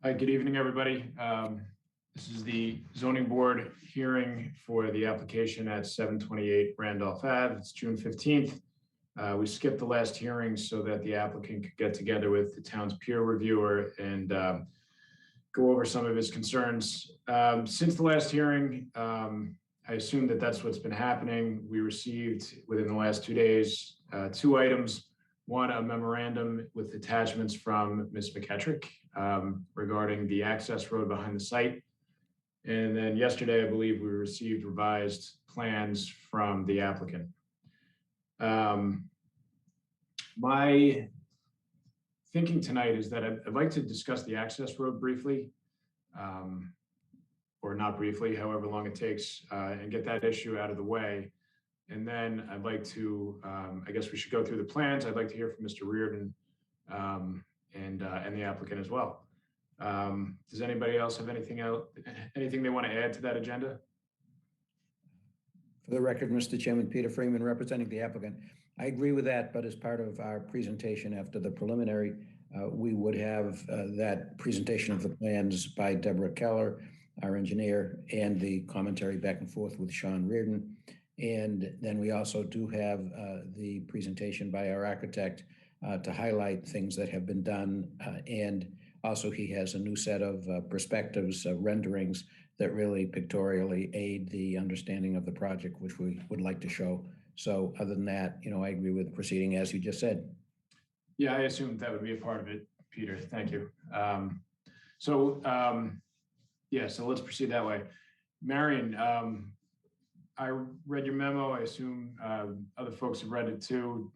Hi, good evening, everybody. This is the zoning board hearing for the application at 728 Randolph Ave. It's June 15th. We skipped the last hearing so that the applicant could get together with the town's peer reviewer and go over some of his concerns. Since the last hearing, I assume that that's what's been happening. We received within the last 2 days, two items. One, a memorandum with attachments from Ms. McKettrick regarding the access road behind the site. And then yesterday, I believe we received revised plans from the applicant. My thinking tonight is that I'd like to discuss the access road briefly, or not briefly, however long it takes, and get that issue out of the way. And then I'd like to, I guess we should go through the plans. I'd like to hear from Mr. Reardon and the applicant as well. Does anybody else have anything they want to add to that agenda? For the record, Mr. Chairman, Peter Freeman representing the applicant. I agree with that, but as part of our presentation after the preliminary, we would have that presentation of the plans by Deborah Keller, our engineer, and the commentary back and forth with Sean Reardon. And then we also do have the presentation by our architect to highlight things that have been done. And also he has a new set of perspectives, renderings that really pictorially aid the understanding of the project, which we would like to show. So other than that, I agree with proceeding as you just said. Yeah, I assumed that would be a part of it, Peter. Thank you. Yeah, so let's proceed that way. Marion, I read your memo. I assume other folks have read it too.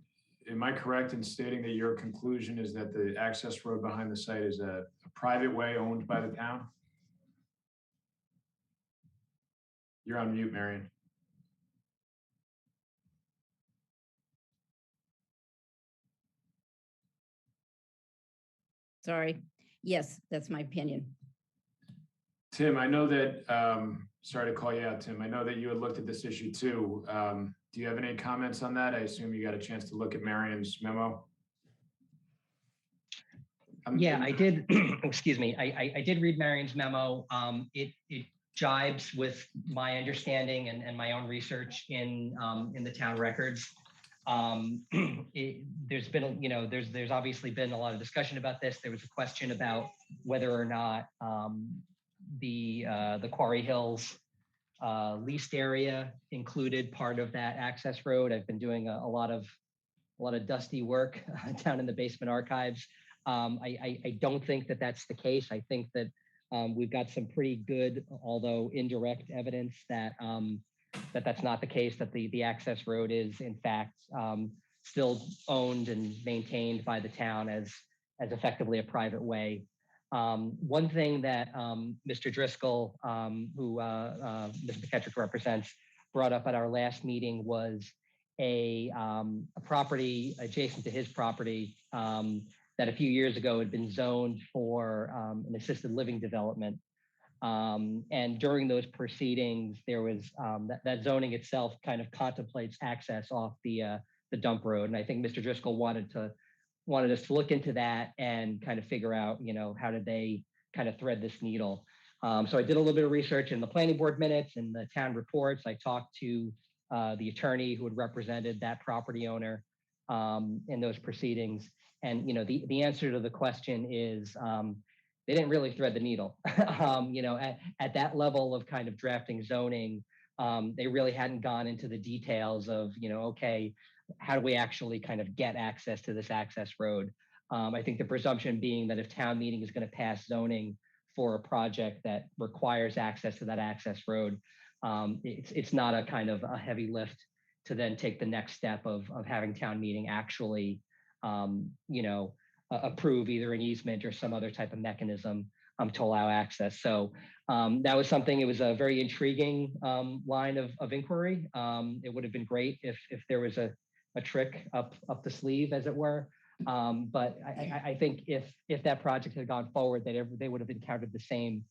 Am I correct in stating that your conclusion is that the access road behind the site is a private way owned by the town? You're on mute, Marion. Sorry. Yes, that's my opinion. Tim, I know that, sorry to call you out, Tim. I know that you had looked at this issue too. Do you have any comments on that? I assume you got a chance to look at Marion's memo. Yeah, I did. Excuse me. I did read Marion's memo. It jibes with my understanding and my own research in the town records. There's been, there's obviously been a lot of discussion about this. There was a question about whether or not the Quarry Hills leased area included part of that access road. I've been doing a lot of dusty work down in the basement archives. I don't think that that's the case. I think that we've got some pretty good, although indirect evidence that that's not the case, that the access road is in fact still owned and maintained by the town as effectively a private way. One thing that Mr. Driscoll, who Mr. McKettrick represents, brought up at our last meeting was a property adjacent to his property that a few years ago had been zoned for an assisted living development. And during those proceedings, there was that zoning itself kind of contemplates access off the dump road. And I think Mr. Driscoll wanted us to look into that and kind of figure out, how did they kind of thread this needle. So I did a little bit of research in the planning board minutes and the town reports. I talked to the attorney who had represented that property owner in those proceedings. And, the answer to the question is they didn't really thread the needle. At that level of kind of drafting zoning, they really hadn't gone into the details of, okay, how do we actually kind of get access to this access road? I think the presumption being that if town meeting is going to pass zoning for a project that requires access to that access road, it's not a kind of a heavy lift to then take the next step of having town meeting actually, approve either an easement or some other type of mechanism to allow access. So that was something, it was a very intriguing line of inquiry. It would have been great if there was a trick up the sleeve, as it were. But I think if that project had gone forward, they would have encountered the same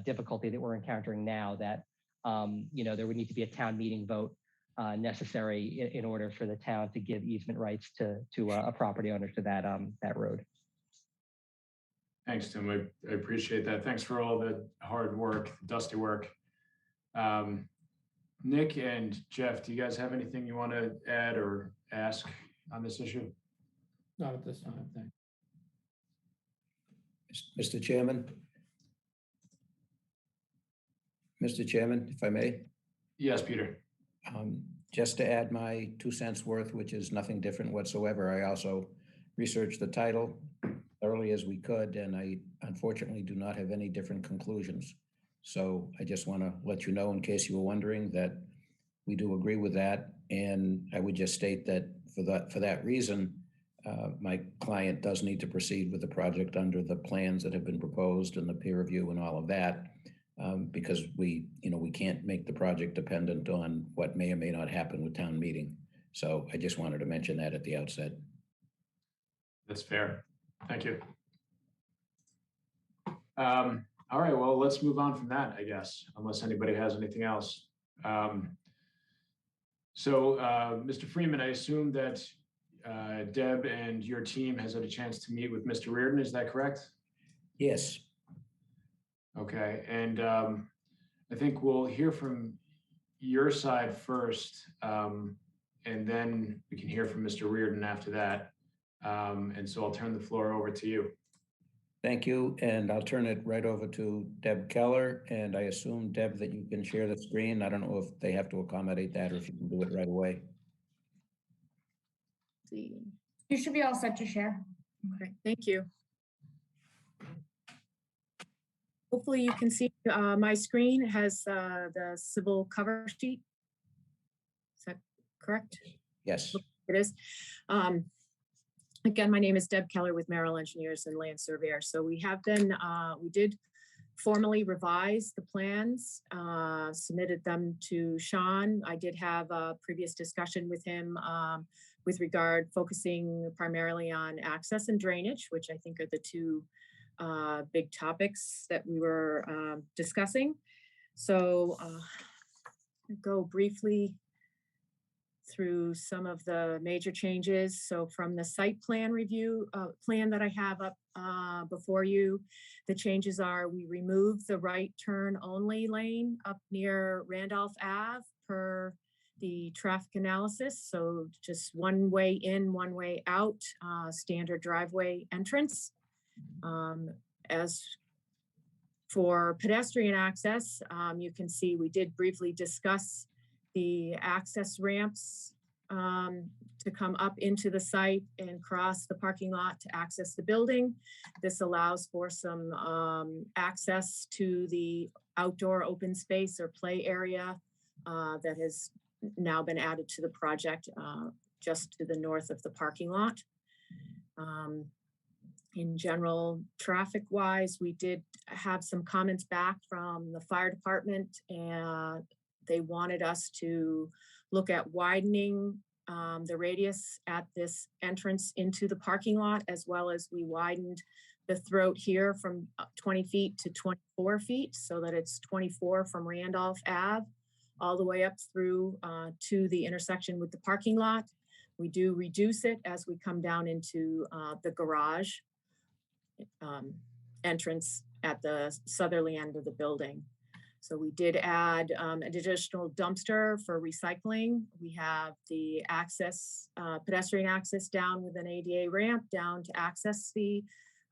difficulty that we're encountering now, that there would need to be a town meeting vote necessary in order for the town to give easement rights to a property owner to that road. Thanks, Tim. I appreciate that. Thanks for all the hard work, dusty work. Nick and Jeff, do you guys have anything you want to add or ask on this issue? Not at this time, thanks. Mr. Chairman? Mr. Chairman, if I may? Yes, Peter. Just to add my 2 cents worth, which is nothing different whatsoever, I also researched the title thoroughly as we could, and I unfortunately do not have any different conclusions. So I just want to let you know, in case you were wondering, that we do agree with that. And I would just state that for that reason, my client does need to proceed with the project under the plans that have been proposed and the peer review and all of that, because we can't make the project dependent on what may or may not happen with town meeting. So I just wanted to mention that at the outset. That's fair. Thank you. All right, well, let's move on from that, I guess, unless anybody has anything else. Mr. Freeman, I assume that Deb and your team has had a chance to meet with Mr. Reardon, is that correct? Yes. Okay, and I think we'll hear from your side first, and then we can hear from Mr. Reardon after that. And so I'll turn the floor over to you. Thank you, and I'll turn it right over to Deb Keller. And I assume, Deb, that you can share the screen. I don't know if they have to accommodate that or if you can do it right away. See. You should be all set to share. Okay, thank you. Hopefully you can see my screen has the civil cover sheet. Is that correct? Yes. It is. Again, my name is Deb Keller with Merrill Engineers and Land Surveyor. So we have been, we did formally revise the plans, submitted them to Sean. I did have a previous discussion with him with regard focusing primarily on access and drainage, which I think are the two big topics that we were discussing. So go briefly through some of the major changes. So from the site plan review plan that I have up before you, the changes are we remove the right turn only lane up near Randolph Ave per the traffic analysis. So just one way in, one way out, standard driveway entrance. As for pedestrian access, you can see we did briefly discuss the access ramps to come up into the site and cross the parking lot to access the building. This allows for some access to the outdoor open space or play area that has now been added to the project just to the north of the parking lot. In general, traffic-wise, we did have some comments back from the fire department, and they wanted us to look at widening the radius at this entrance into the parking lot, as well as we widened the throat here from 20 feet to 24 feet, so that it's 24 from Randolph Ave all the way up through to the intersection with the parking lot. We do reduce it as we come down into the garage entrance at the southerly end of the building. So we did add an additional dumpster for recycling. We have the access, pedestrian access down with an ADA ramp down to access the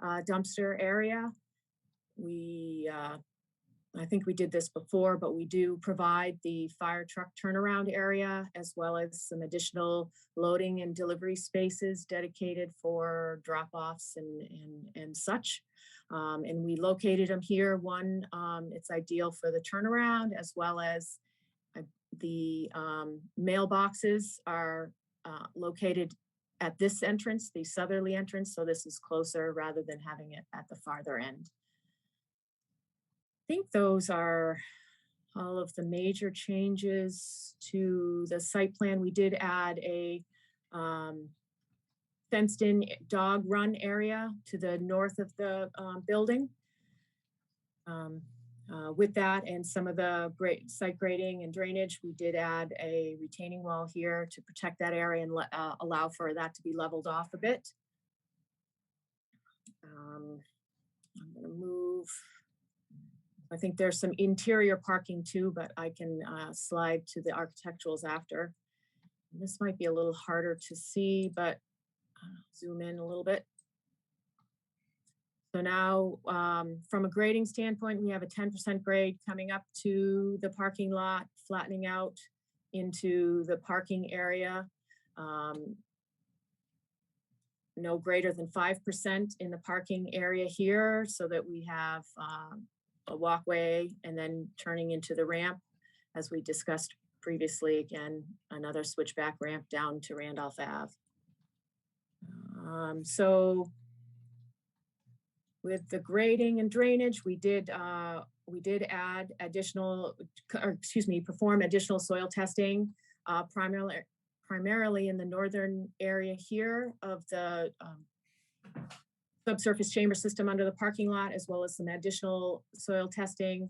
dumpster area. We, I think we did this before, but we do provide the fire truck turnaround area as well as some additional loading and delivery spaces dedicated for drop-offs and such. And we located them here. One, it's ideal for the turnaround, as well as the mailboxes are located at this entrance, the southerly entrance. So this is closer rather than having it at the farther end. I think those are all of the major changes to the site plan. We did add a fenced-in dog run area to the north of the building. With that and some of the site grading and drainage, we did add a retaining wall here to protect that area and allow for that to be leveled off a bit. I'm gonna move. I think there's some interior parking too, but I can slide to the architecturals after. This might be a little harder to see, but zoom in a little bit. So now, from a grading standpoint, we have a 10% grade coming up to the parking lot, flattening out into the parking area. No greater than 5% in the parking area here, so that we have a walkway and then turning into the ramp, as we discussed previously. Again, another switchback ramp down to Randolph Ave. So with the grading and drainage, we did add additional, or excuse me, perform additional soil testing, primarily in the northern area here of the subsurface chamber system under the parking lot, as well as some additional soil testing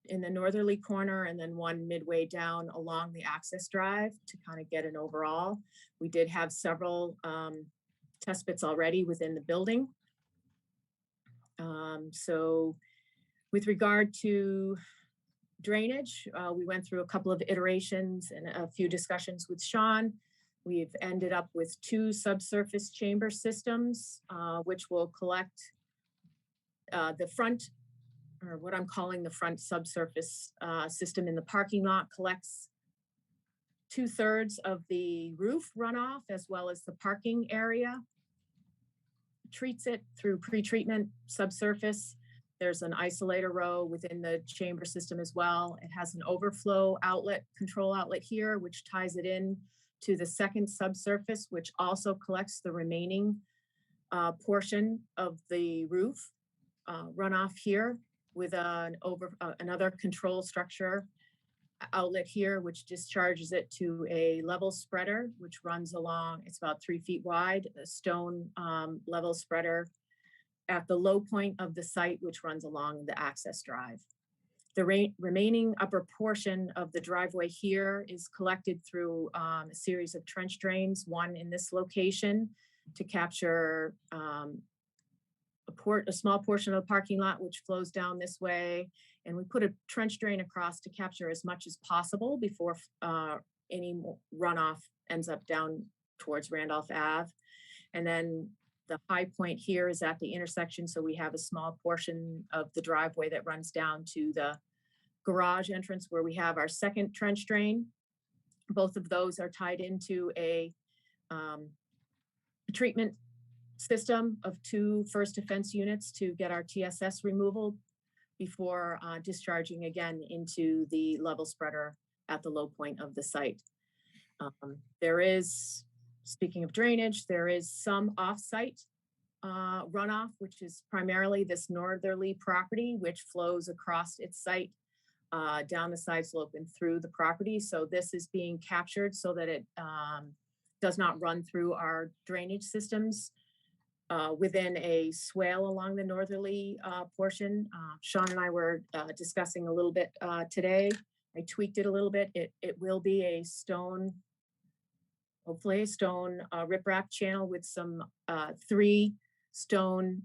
in the northerly corner, and then one midway down along the access drive to kind of get an overall. We did have several test bits already within the building. So with regard to drainage, we went through a couple of iterations and a few discussions with Sean. We've ended up with 2 subsurface chamber systems, which will collect the front, or what I'm calling the front subsurface system in the parking lot, collects 2/3 of the roof runoff as well as the parking area, treats it through pretreatment subsurface. There's an isolator row within the chamber system as well. It has an overflow outlet, control outlet here, which ties it in to the second subsurface, which also collects the remaining portion of the roof runoff here, with another control structure outlet here, which discharges it to a level spreader, which runs along, it's about 3 feet wide, a stone level spreader at the low point of the site, which runs along the access drive. The remaining upper portion of the driveway here is collected through a series of trench drains, one in this location to capture a small portion of the parking lot, which flows down this way. And we put a trench drain across to capture as much as possible before any runoff ends up down towards Randolph Ave. And then the high point here is at the intersection. So we have a small portion of the driveway that runs down to the garage entrance where we have our second trench drain. Both of those are tied into a treatment system of 2 first defense units to get our TSS removal before discharging again into the level spreader at the low point of the site. There is, speaking of drainage, there is some off-site runoff, which is primarily this northerly property, which flows across its site down the side slope and through the property. So this is being captured so that it does not run through our drainage systems within a swale along the northerly portion. Sean and I were discussing a little bit today. I tweaked it a little bit. It will be a stone, hopefully a stone riprap channel with some 3 stone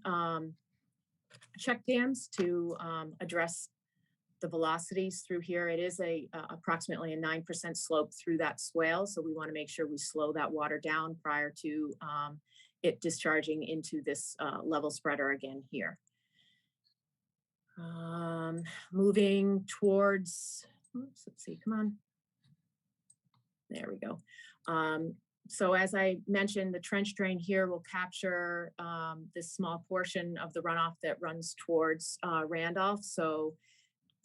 check dams to address the velocities through here. It is approximately a 9% slope through that swale. So we want to make sure we slow that water down prior to it discharging into this level spreader again here. Moving towards, oops, let's see, come on. There we go. So as I mentioned, the trench drain here will capture this small portion of the runoff that runs towards Randolph. So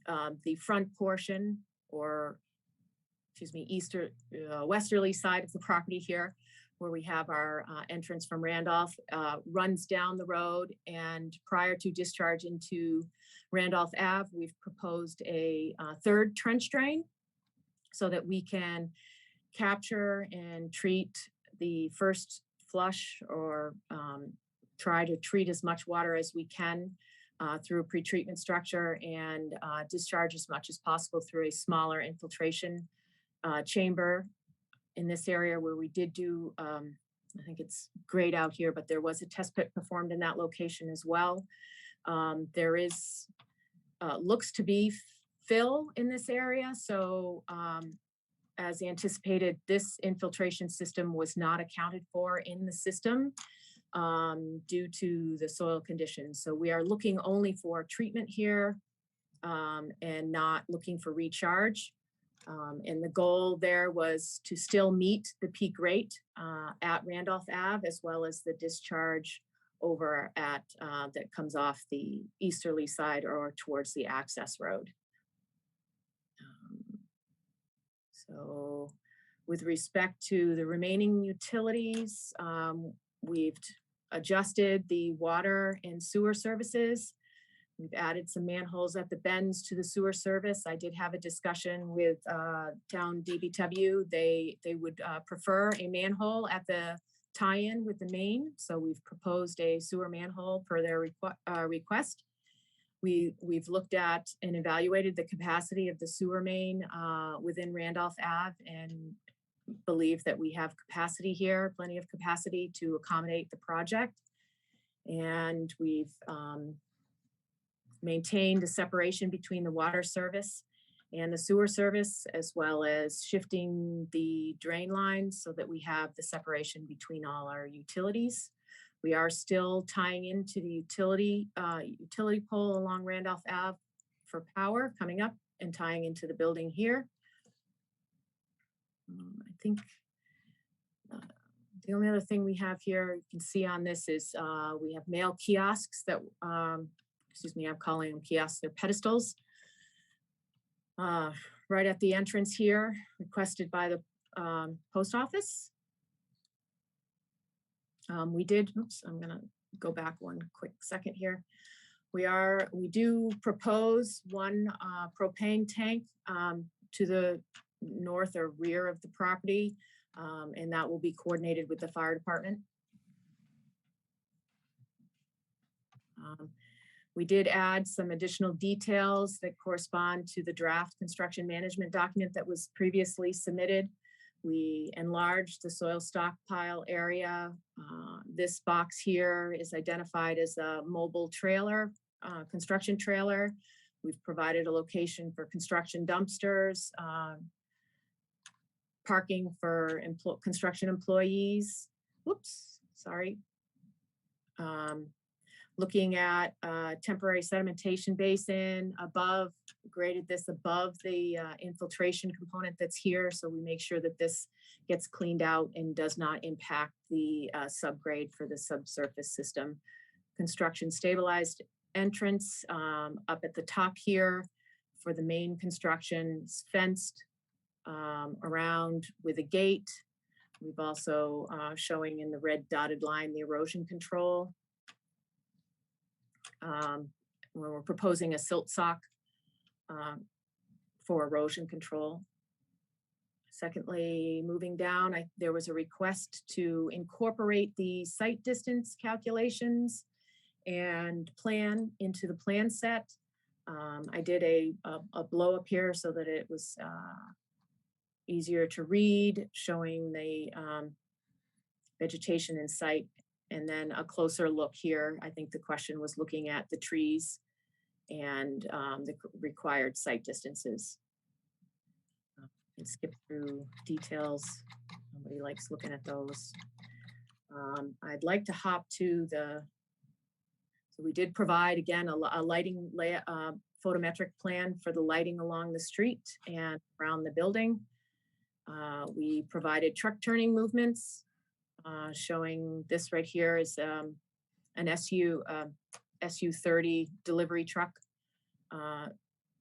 the front portion, or excuse me, westerly side of the property here, where we have our entrance from Randolph, runs down the road, and prior to discharge into Randolph Ave, we've proposed a 3rd trench drain so that we can capture and treat the first flush, or try to treat as much water as we can through a pretreatment structure, and discharge as much as possible through a smaller infiltration chamber in this area where we did do, I think it's grayed out here, but there was a test pit performed in that location as well. There is, looks to be fill in this area. So as anticipated, this infiltration system was not accounted for in the system due to the soil conditions. So we are looking only for treatment here and not looking for recharge. And the goal there was to still meet the peak rate at Randolph Ave, as well as the discharge over at that comes off the easterly side or towards the access road. So with respect to the remaining utilities, we've adjusted the water and sewer services. We've added some manholes at the bends to the sewer service. I did have a discussion with town DBW. They would prefer a manhole at the tie-in with the main. So we've proposed a sewer manhole per their request. We've looked at and evaluated the capacity of the sewer main within Randolph Ave and believe that we have capacity here, plenty of capacity to accommodate the project. And we've maintained a separation between the water service and the sewer service, as well as shifting the drain lines so that we have the separation between all our utilities. We are still tying into the utility pole along Randolph Ave for power coming up and tying into the building here. I think the only other thing we have here, you can see on this is we have mail kiosks that, excuse me, I'm calling them kiosks, they're pedestals. Right at the entrance here, requested by the post office. We did, oops, I'm gonna go back one quick second here. We do propose one propane tank to the north or rear of the property, and that will be coordinated with the fire department. We did add some additional details that correspond to the draft construction management document that was previously submitted. We enlarged the soil stockpile area. This box here is identified as a mobile trailer, construction trailer. We've provided a location for construction dumpsters, parking for construction employees. Whoops, sorry. Looking at temporary sedimentation basin above, graded this above the infiltration component that's here. So we make sure that this gets cleaned out and does not impact the subgrade for the subsurface system. Construction stabilized entrance up at the top here for the main construction, fenced around with a gate. We've also showing in the red dotted line the erosion control. When we're proposing a silt sock for erosion control. Secondly, moving down, there was a request to incorporate the site distance calculations and plan into the plan set. I did a blow up here so that it was easier to read, showing the vegetation in site. And then a closer look here. I think the question was looking at the trees and the required site distances. And skip through details. Nobody likes looking at those. I'd like to hop to the, so we did provide again a lighting photometric plan for the lighting along the street and around the building. We provided truck turning movements. Showing this right here is an SU-30 delivery truck.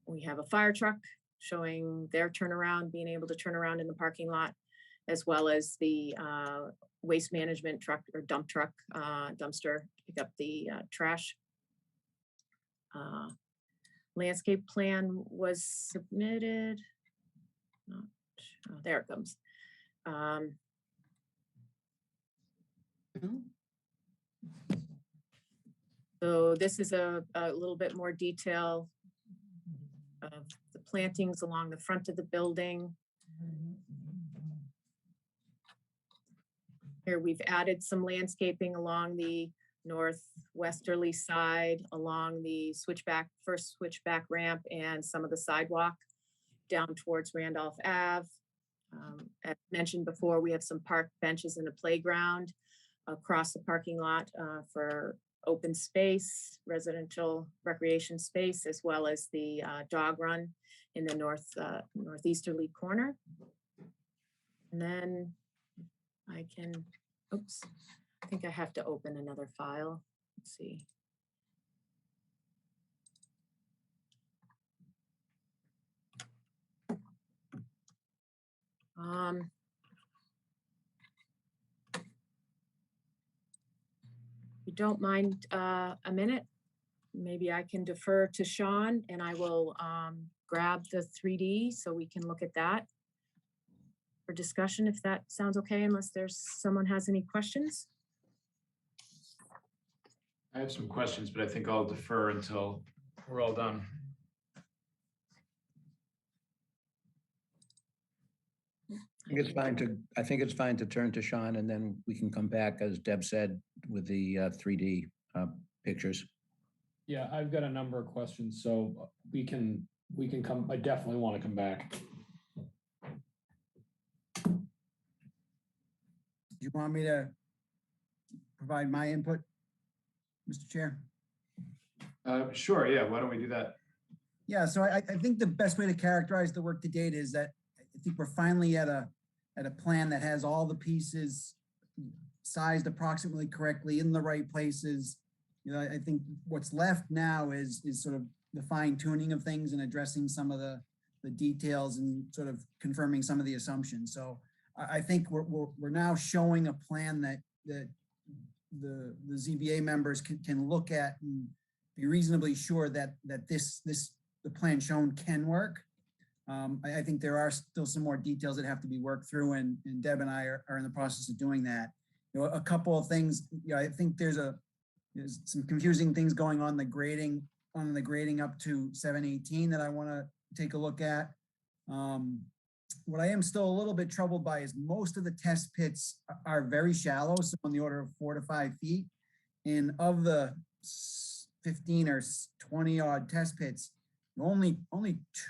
We have a fire truck showing their turnaround, being able to turn around in the parking lot, as well as the waste management truck or dump truck, dumpster, pick up the trash. Landscape plan was submitted. Oh, there it comes. So this is a little bit more detail of the plantings along the front of the building. Here we've added some landscaping along the northwesterly side along the first switchback ramp and some of the sidewalk down towards Randolph Ave. As mentioned before, we have some park benches in the playground across the parking lot for open space, residential recreation space, as well as the dog run in the northeasterly corner. And then I can, oops, I think I have to open another file. Let's see. If you don't mind a minute, maybe I can defer to Sean and I will grab the 3D so we can look at that for discussion, if that sounds okay, unless someone has any questions. I have some questions, but I think I'll defer until we're all done. I think it's fine to turn to Sean, and then we can come back, as Deb said, with the 3D pictures. Yeah, I've got a number of questions, so we can come, I definitely want to come back. Do you want me to provide my input, Mr. Chair? Sure, yeah, why don't we do that? Yeah, so I think the best way to characterize the work to date is that I think we're finally at a plan that has all the pieces sized approximately correctly in the right places. You know, I think what's left now is sort of the fine tuning of things and addressing some of the details and sort of confirming some of the assumptions. So I think we're now showing a plan that the ZBA members can look at and be reasonably sure that the plan shown can work. I think there are still some more details that have to be worked through, and Deb and I are in the process of doing that. You know, a couple of things, you know, I think there's some confusing things going on the grading up to 718 that I want to take a look at. What I am still a little bit troubled by is most of the test pits are very shallow, so on the order of 4 to 5 feet. And of the 15 or 20 odd test pits, only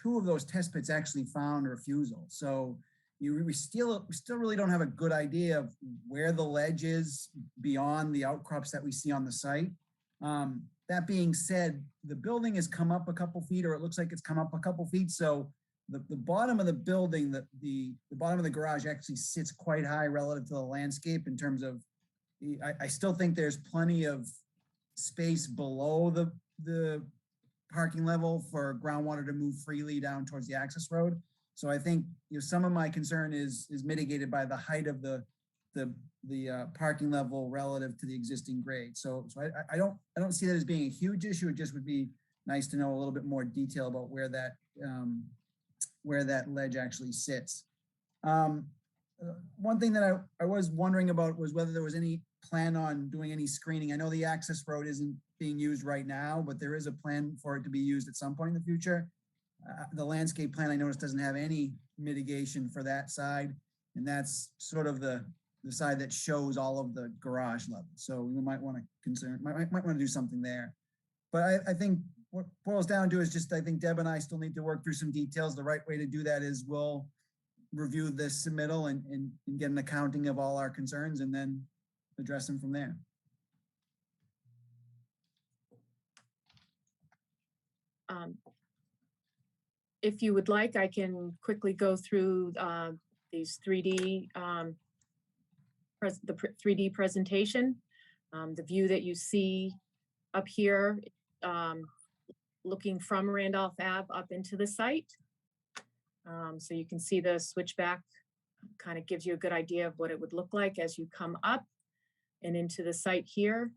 2 of those test pits actually found refusal. So we still really don't have a good idea of where the ledge is beyond the outcrops that we see on the site. That being said, the building has come up a couple feet, or it looks like it's come up a couple feet. So the bottom of the building, the bottom of the garage actually sits quite high relative to the landscape in terms of, I still think there's plenty of space below the parking level for groundwater to move freely down towards the access road. So I think, you know, some of my concern is mitigated by the height of the parking level relative to the existing grade. So I don't see that as being a huge issue. It just would be nice to know a little bit more detail about where that ledge actually sits. One thing that I was wondering about was whether there was any plan on doing any screening. I know the access road isn't being used right now, but there is a plan for it to be used at some point in the future. The landscape plan, I noticed, doesn't have any mitigation for that side, and that's sort of the side that shows all of the garage level. So we might want to do something there. But I think what boils down to is just, I think Deb and I still need to work through some details. The right way to do that is we'll review this submittal and get an accounting of all our concerns and then address them from there. If you would like, I can quickly go through these 3D, the 3D presentation. The view that you see up here, looking from Randolph Ave up into the site. So you can see the switchback kind of gives you a good idea of what it would look like as you come up and into the site here.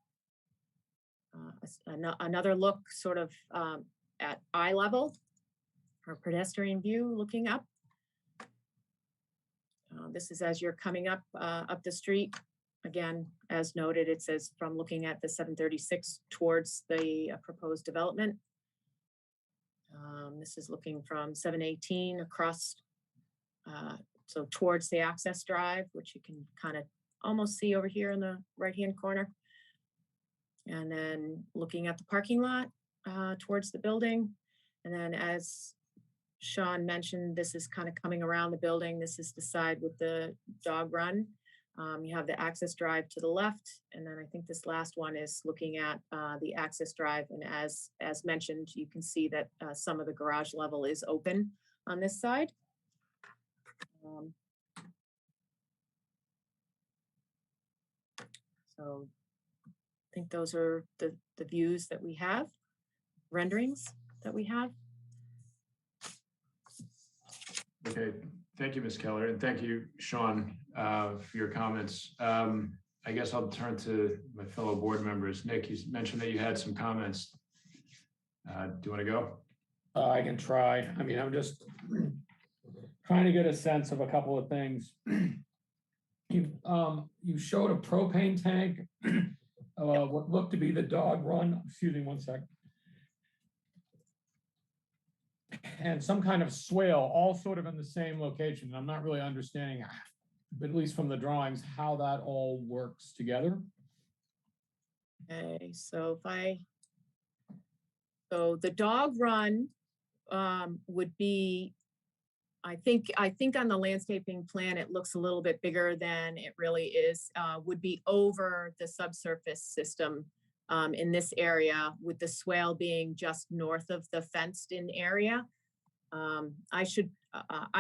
Another look sort of at eye level, or pedestrian view looking up. This is as you're coming up the street. Again, as noted, it says from looking at the 736 towards the proposed development. This is looking from 718 across, so towards the access drive, which you can kind of almost see over here in the right-hand corner. And then looking at the parking lot towards the building. And then as Sean mentioned, this is kind of coming around the building. This is the side with the dog run. You have the access drive to the left. And then I think this last one is looking at the access drive. And as mentioned, you can see that some of the garage level is open on this side. So I think those are the views that we have, renderings that we have. Okay, thank you, Ms. Keller, and thank you, Sean, for your comments. I guess I'll turn to my fellow board members. Nick, you mentioned that you had some comments. Do you want to go? I can try. I mean, I'm just trying to get a sense of a couple of things. You showed a propane tank, what looked to be the dog run. Excuse me, one sec. And some kind of swale, all sort of in the same location. I'm not really understanding, but at least from the drawings, how that all works together. Okay, so so the dog run would be, I think on the landscaping plan, it looks a little bit bigger than it really is, would be over the subsurface system in this area, with the swale being just north of the fenced in area. I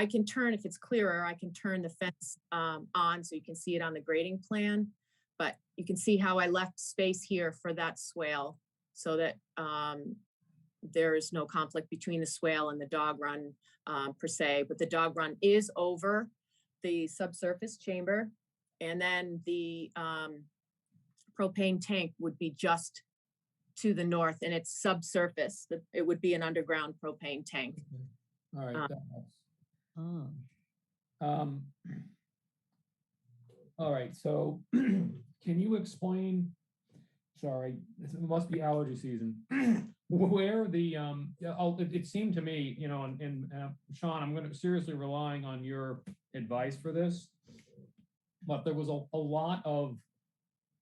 can turn, if it's clearer, I can turn the fence on so you can see it on the grading plan. But you can see how I left space here for that swale so that there is no conflict between the swale and the dog run per se. But the dog run is over the subsurface chamber. And then the propane tank would be just to the north, and it's subsurface. It would be an underground propane tank. All right. That helps. Oh. All right, so can you explain, sorry, it must be allergy season, where the, it seemed to me, you know, and Sean, I'm going to seriously relying on your advice for this, but there was a lot of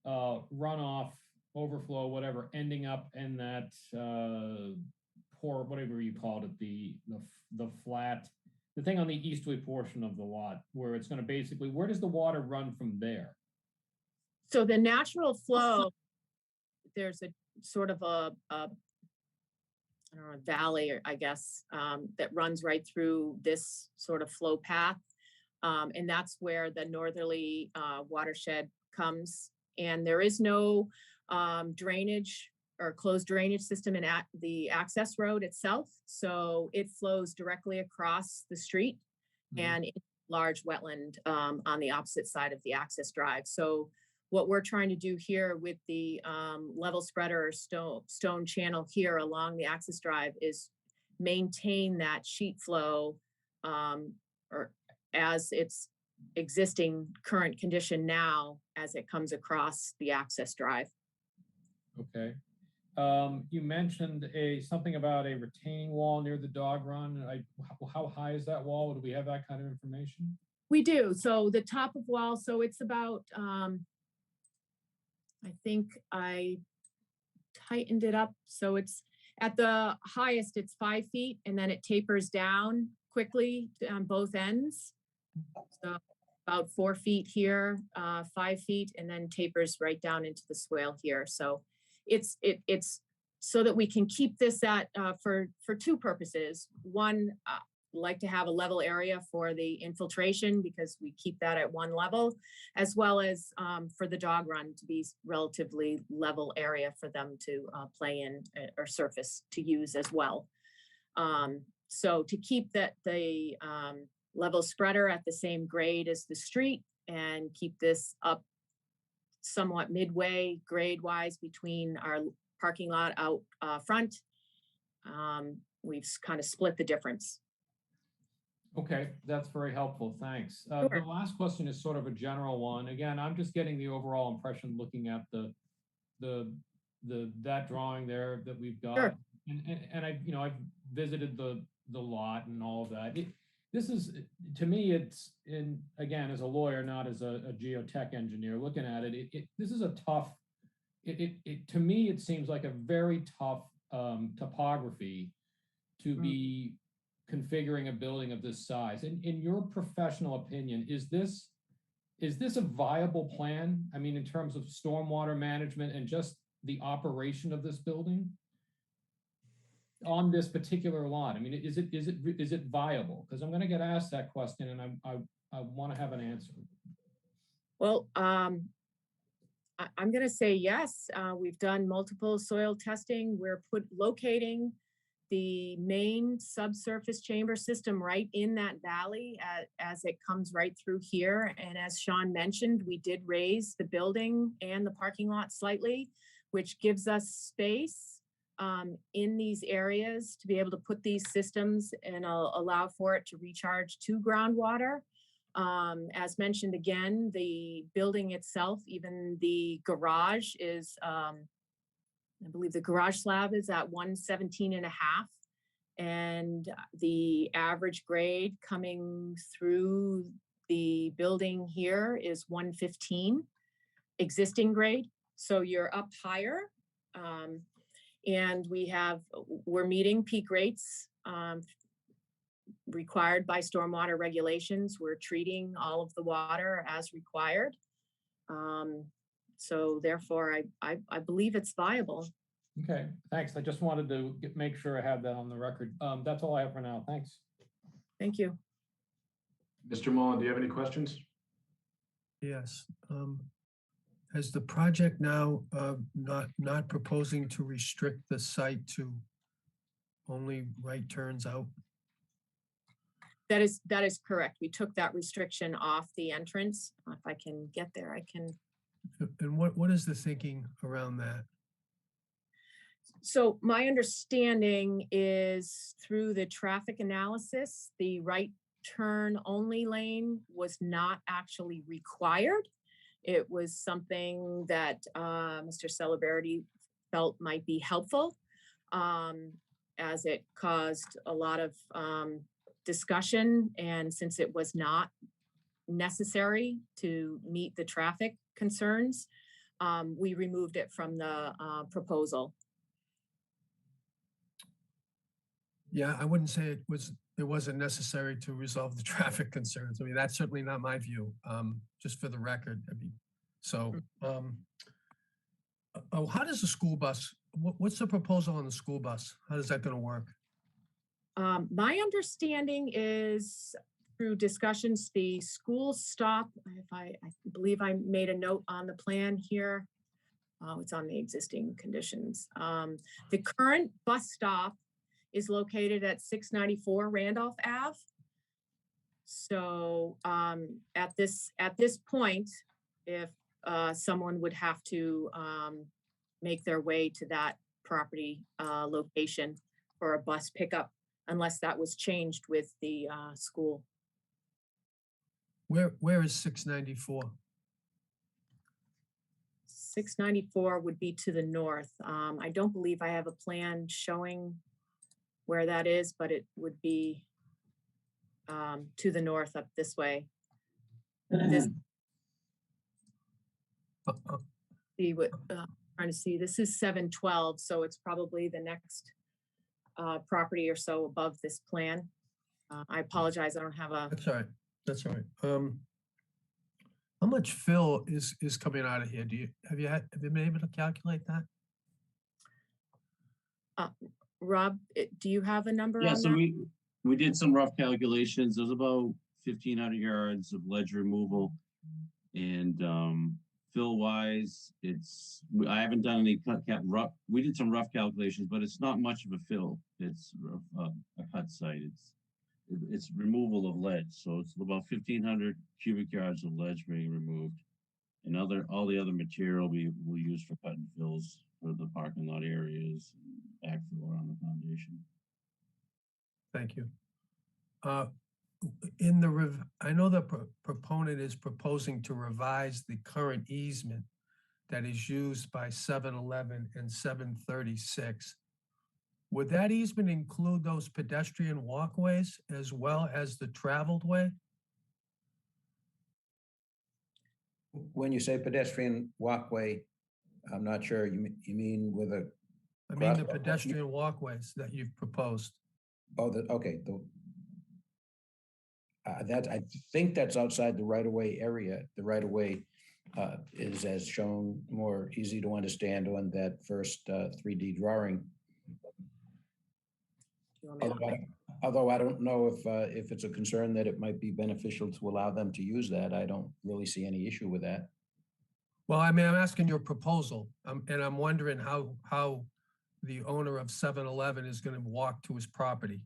runoff, overflow, whatever, ending up in that poor, whatever you called it, the flat, the thing on the easterly portion of the lot, where it's going to basically, where does the water run from there? So the natural flow, there's a sort of a I don't know, valley, I guess, that runs right through this sort of flow path. And that's where the northerly watershed comes. And there is no drainage or closed drainage system in the access road itself. So it flows directly across the street and in large wetland on the opposite side of the access drive. So what we're trying to do here with the level spreader or stone channel here along the access drive is maintain that sheet flow or as its existing current condition now as it comes across the access drive. Okay. You mentioned something about a retaining wall near the dog run. How high is that wall? Do we have that kind of information? We do. So the top of wall, so it's about, I think I tightened it up. So it's at the highest, it's 5 feet, and then it tapers down quickly on both ends. So about 4 feet here, 5 feet, and then tapers right down into the swale here. So it's so that we can keep this at for two purposes. One, like to have a level area for the infiltration because we keep that at one level, as well as for the dog run to be relatively level area for them to play in or surface to use as well. So to keep the level spreader at the same grade as the street and keep this up somewhat midway grade wise between our parking lot out front, we've kind of split the difference. Okay, that's very helpful. Thanks. Sure. The last question is sort of a general one. Again, I'm just getting the overall impression looking at that drawing there that we've got. Sure. And I've visited the lot and all of that. This is, to me, it's again, as a lawyer, not as a geotech engineer looking at it, this is a tough to me, it seems like a very tough topography to be configuring a building of this size. In your professional opinion, is this a viable plan? I mean, in terms of stormwater management and just the operation of this building on this particular lot? I mean, is it viable? Because I'm going to get asked that question, and I want to have an answer. Well, I'm going to say yes. We've done multiple soil testing. We're locating the main subsurface chamber system right in that valley as it comes right through here. And as Sean mentioned, we did raise the building and the parking lot slightly, which gives us space in these areas to be able to put these systems and allow for it to recharge to groundwater. As mentioned again, the building itself, even the garage is, I believe the garage slab is at 117.5, and the average grade coming through the building here is 115 existing grade. So you're up higher. And we're meeting peak rates required by stormwater regulations. We're treating all of the water as required. So therefore, I believe it's viable. Okay, thanks. I just wanted to make sure I had that on the record. That's all I have for now. Thanks. Thank you. Mr. Mullen, do you have any questions? Yes. Has the project now not proposing to restrict the site to only right turns out? That is correct. We took that restriction off the entrance. If I can get there, I can. And what is the thinking around that? So my understanding is through the traffic analysis, the right turn only lane was not actually required. It was something that Mr. Celebrity felt might be helpful, as it caused a lot of discussion. And since it was not necessary to meet the traffic concerns, we removed it from the proposal. Yeah, I wouldn't say it wasn't necessary to resolve the traffic concerns. I mean, that's certainly not my view, just for the record. I mean, so how does the school bus, what's the proposal on the school bus? How is that going to work? My understanding is through discussions, the school stop, I believe I made a note on the plan here. It's on the existing conditions. The current bus stop is located at 694 Randolph Ave. So at this point, if someone would have to make their way to that property location for a bus pickup, unless that was changed with the school. Where is 694? 694 would be to the north. I don't believe I have a plan showing where that is, but it would be to the north up this way. See what trying to see. This is 712, so it's probably the next property or so above this plan. I apologize, I don't have a. That's all right. That's all right. How much fill is coming out of here? Have you been able to calculate that? Rob, do you have a number? Yeah, on so that? we did some rough calculations. There's about 1,500 yards of ledge removal, and fill wise, I haven't done any rough. We did some rough calculations, but it's not much of a fill. It's a cut site. It's removal of ledge, so it's about 1,500 cubic yards of ledge being removed, and all the other material we'll use for cut and fills for the parking lot areas, backfill around the foundation. Thank you. I know the proponent is proposing to revise the current easement that is used by 7-Eleven and 736. Would that easement include those pedestrian walkways as well as the traveled way? When you say pedestrian walkway, I'm not sure. You mean with a, I mean, the Crosswalk. pedestrian walkways that you've proposed. oh, okay, that, I think that's outside the right-of-way area. The right-of-way is as shown, more easy to understand on that first 3D drawing. You want me to- Although I don't know if it's a concern that it might be beneficial to allow them to use that. I don't really see any issue with that. Well, I mean, I'm asking your proposal, and I'm wondering how the owner of 7-Eleven is going to walk to his property.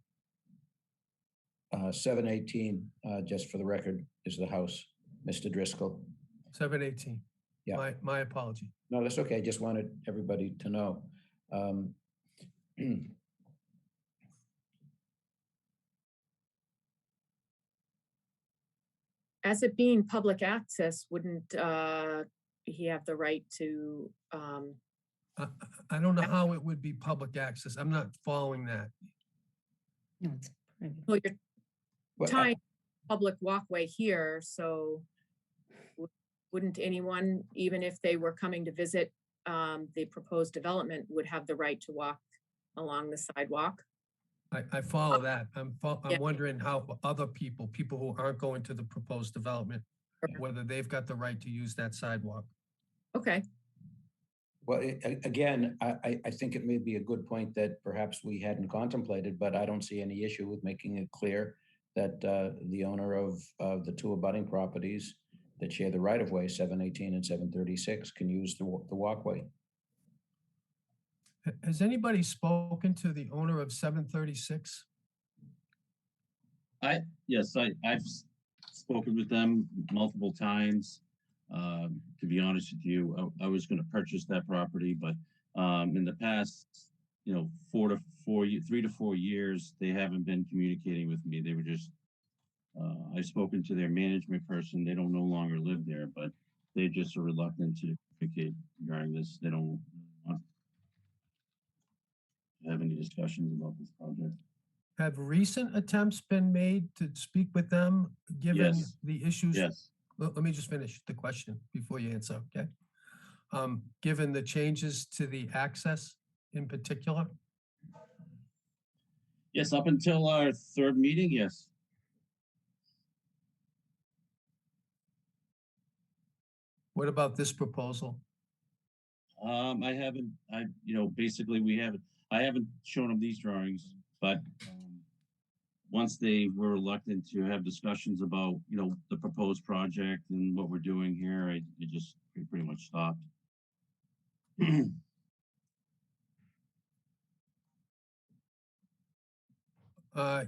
718, just for the record, is the house, Mr. Driscoll. 718. Yeah. My apology. No, that's okay. Just wanted everybody to know. As it being public access, wouldn't he have the right to, I don't know how it would be public access. I'm not following that. No, it's private. well, you're Well, tying public walkway here, so wouldn't anyone, even if they were coming to visit the proposed development, would have the right to walk along the sidewalk? I follow that. I'm Yeah. wondering how other people who aren't going to the proposed development, Okay. whether they've got the right to use that sidewalk. Okay, Well, again, I think it may be a good point that perhaps we hadn't contemplated, but I don't see any issue with making it clear that the owner of the two abutting properties that share the right-of-way, 718 and 736, can use the walkway. Has anybody spoken to the owner of 736? Yes, I've spoken with them multiple times. To be honest with you, I was gonna purchase that property, but in the past, 3 to 4 years, they haven't been communicating with me. They were just, I've spoken to their management person. They don't no longer live there, but they just are reluctant to communicate regarding this. They don't want to have any discussions about this project. Have recent attempts been made to speak with them, given Yes. the issues? Yes. Let me just finish the question before you answer, okay? Given the changes to the access in particular? Yes, up until our third meeting, yes. What about this proposal? Basically I haven't shown them these drawings, but once they were reluctant to have discussions about, the proposed project and what we're doing here, I just pretty much stopped.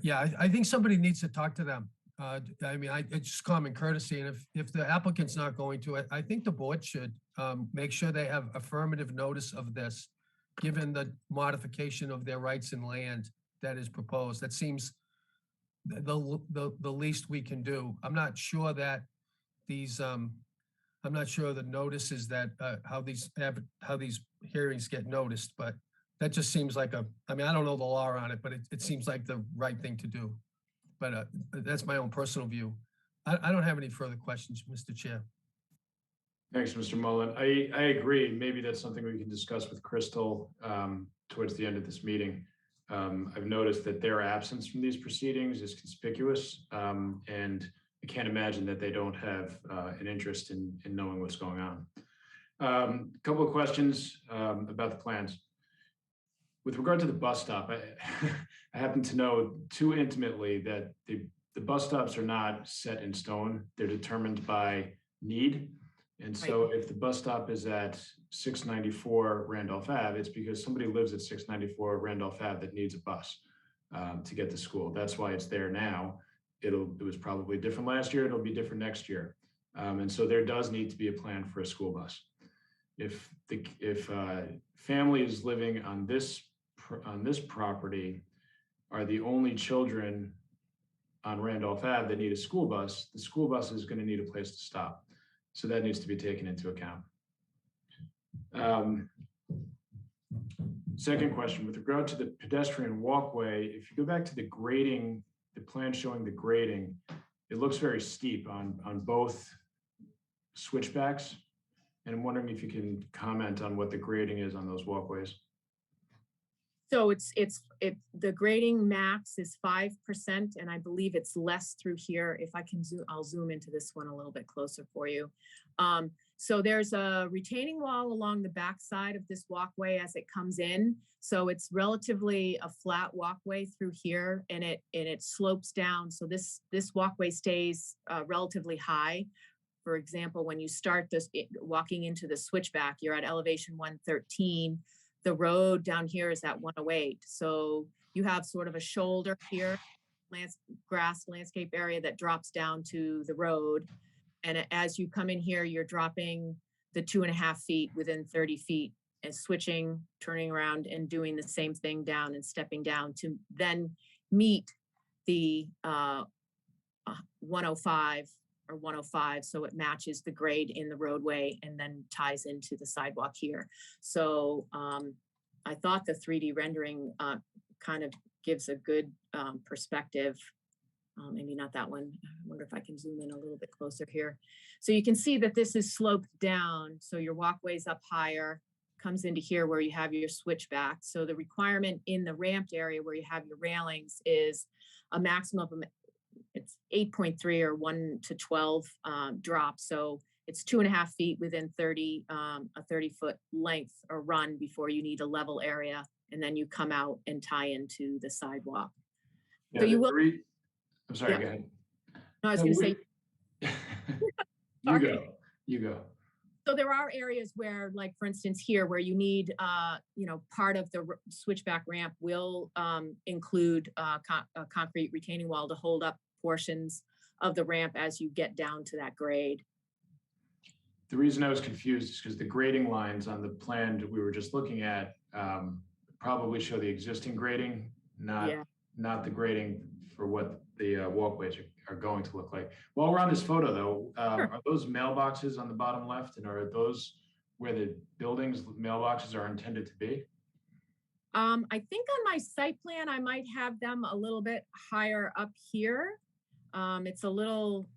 Yeah, I think somebody needs to talk to them. I mean, it's just common courtesy, and if the applicant's not going to, I think the board should make sure they have affirmative notice of this, given the modification of their rights and land that is proposed. That seems the least we can do. I'm not sure that these, I'm not sure the notices that how these hearings get noticed, but that just seems like I mean, I don't know the law on it, but it seems like the right thing to do. But that's my own personal view. I don't have any further questions, Mr. Chair. Thanks, Mr. Mullen. I agree. Maybe that's something we can discuss with Crystal towards the end of this meeting. I've noticed that their absence from these proceedings is conspicuous, and I can't imagine that they don't have an interest in knowing what's going on. A couple of questions about the plans. With regard to the bus stop, I happen to know too intimately that the bus stops are not set in stone. They're determined by need. And so if the bus stop is at 694 Randolph Ave, it's because somebody lives at 694 Randolph Ave that needs a bus to get to school. That's why it's there now. It was probably different last year. It'll be different next year. And so there does need to be a plan for a school bus. If families living on this property are the only children on Randolph Ave that need a school bus, the school bus is going to need a place to stop. So that needs to be taken into account. Second question, with regard to the pedestrian walkway, if you go back to the grading, the plan showing the grading, it looks very steep on both switchbacks. And I'm wondering if you can comment on what the grading is on those walkways. So the grading max is 5%, and I believe it's less through here. If I can zoom, I'll zoom into this one a little bit closer for you. So there's a retaining wall along the back side of this walkway as it comes in. So it's relatively a flat walkway through here, and it slopes down. So this walkway stays relatively high. For example, when you start walking into the switchback, you're at elevation 113. The road down here is at 108. So you have sort of a shoulder here, grass landscape area that drops down to the road. And as you come in here, you're dropping the 2.5 feet within 30 feet and switching, turning around and doing the same thing down and stepping down to then meet the 105 or 105. So it matches the grade in the roadway and then ties into the sidewalk here. So I thought the 3D rendering kind of gives a good perspective. Maybe not that one. I wonder if I can zoom in a little bit closer here. So you can see that this is sloped down. So your walkway's up higher, comes into here where you have your switchback. So the requirement in the ramped area where you have your railings is a maximum of, it's 8.3 or 1 to 12 drop. So it's 2.5 feet within a 30-foot length or run before you need a level area. And then you come out and tie into the sidewalk. Yeah, So you will. I'm sorry, Yeah. go ahead. No, I was going to say. You go. So there are areas where, like, for instance, here where you need, part of the switchback ramp will include a concrete retaining wall to hold up portions of the ramp as you get down to that grade. The reason I was confused is because the grading lines on the plan that we were just looking at probably show the existing grading, not the grading for what the walkways are going to look like. While we're on this photo though, Sure. are those mailboxes on the bottom left, and are those where the buildings mailboxes are intended to be? I think on my site plan, I might have them a little bit higher up here. It's a little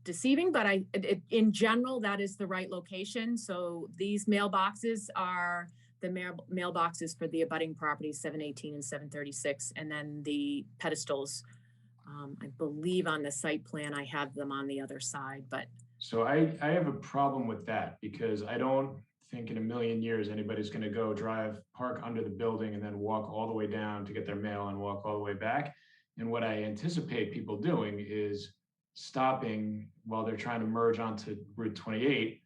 deceiving, but in general, that is the right location. So these mailboxes are the mailboxes for the abutting properties 718 and 736, and then the pedestals. I believe on the site plan, I have them on the other side, but. So I have a problem with that because I don't think in a million years anybody's going to go park under the building and then walk all the way down to get their mail and walk all the way back. And what I anticipate people doing is stopping while they're trying to merge onto Route 28,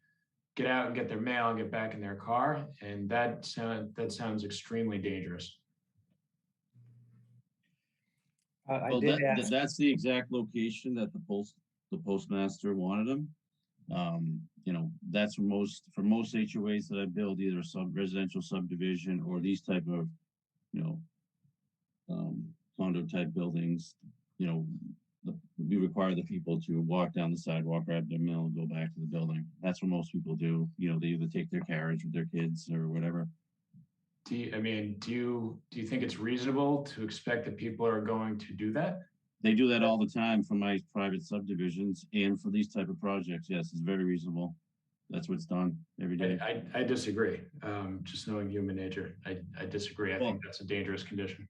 get out and get their mail and get back in their car. And that sounds extremely dangerous. Well, that's the exact location that the postmaster wanted them. That's for most HOAs that I build, either a residential subdivision or these type of, condo type buildings. We require the people to walk down the sidewalk, grab their mail, and go back to the building. That's what most people do. They either take their carriage with their kids or whatever. Do you think it's reasonable to expect that people are going to do that? They do that all the time for my private subdivisions and for these type of projects. Yes, it's very reasonable. That's what's done every day. I disagree. Just knowing human nature, I disagree. I think that's a dangerous condition.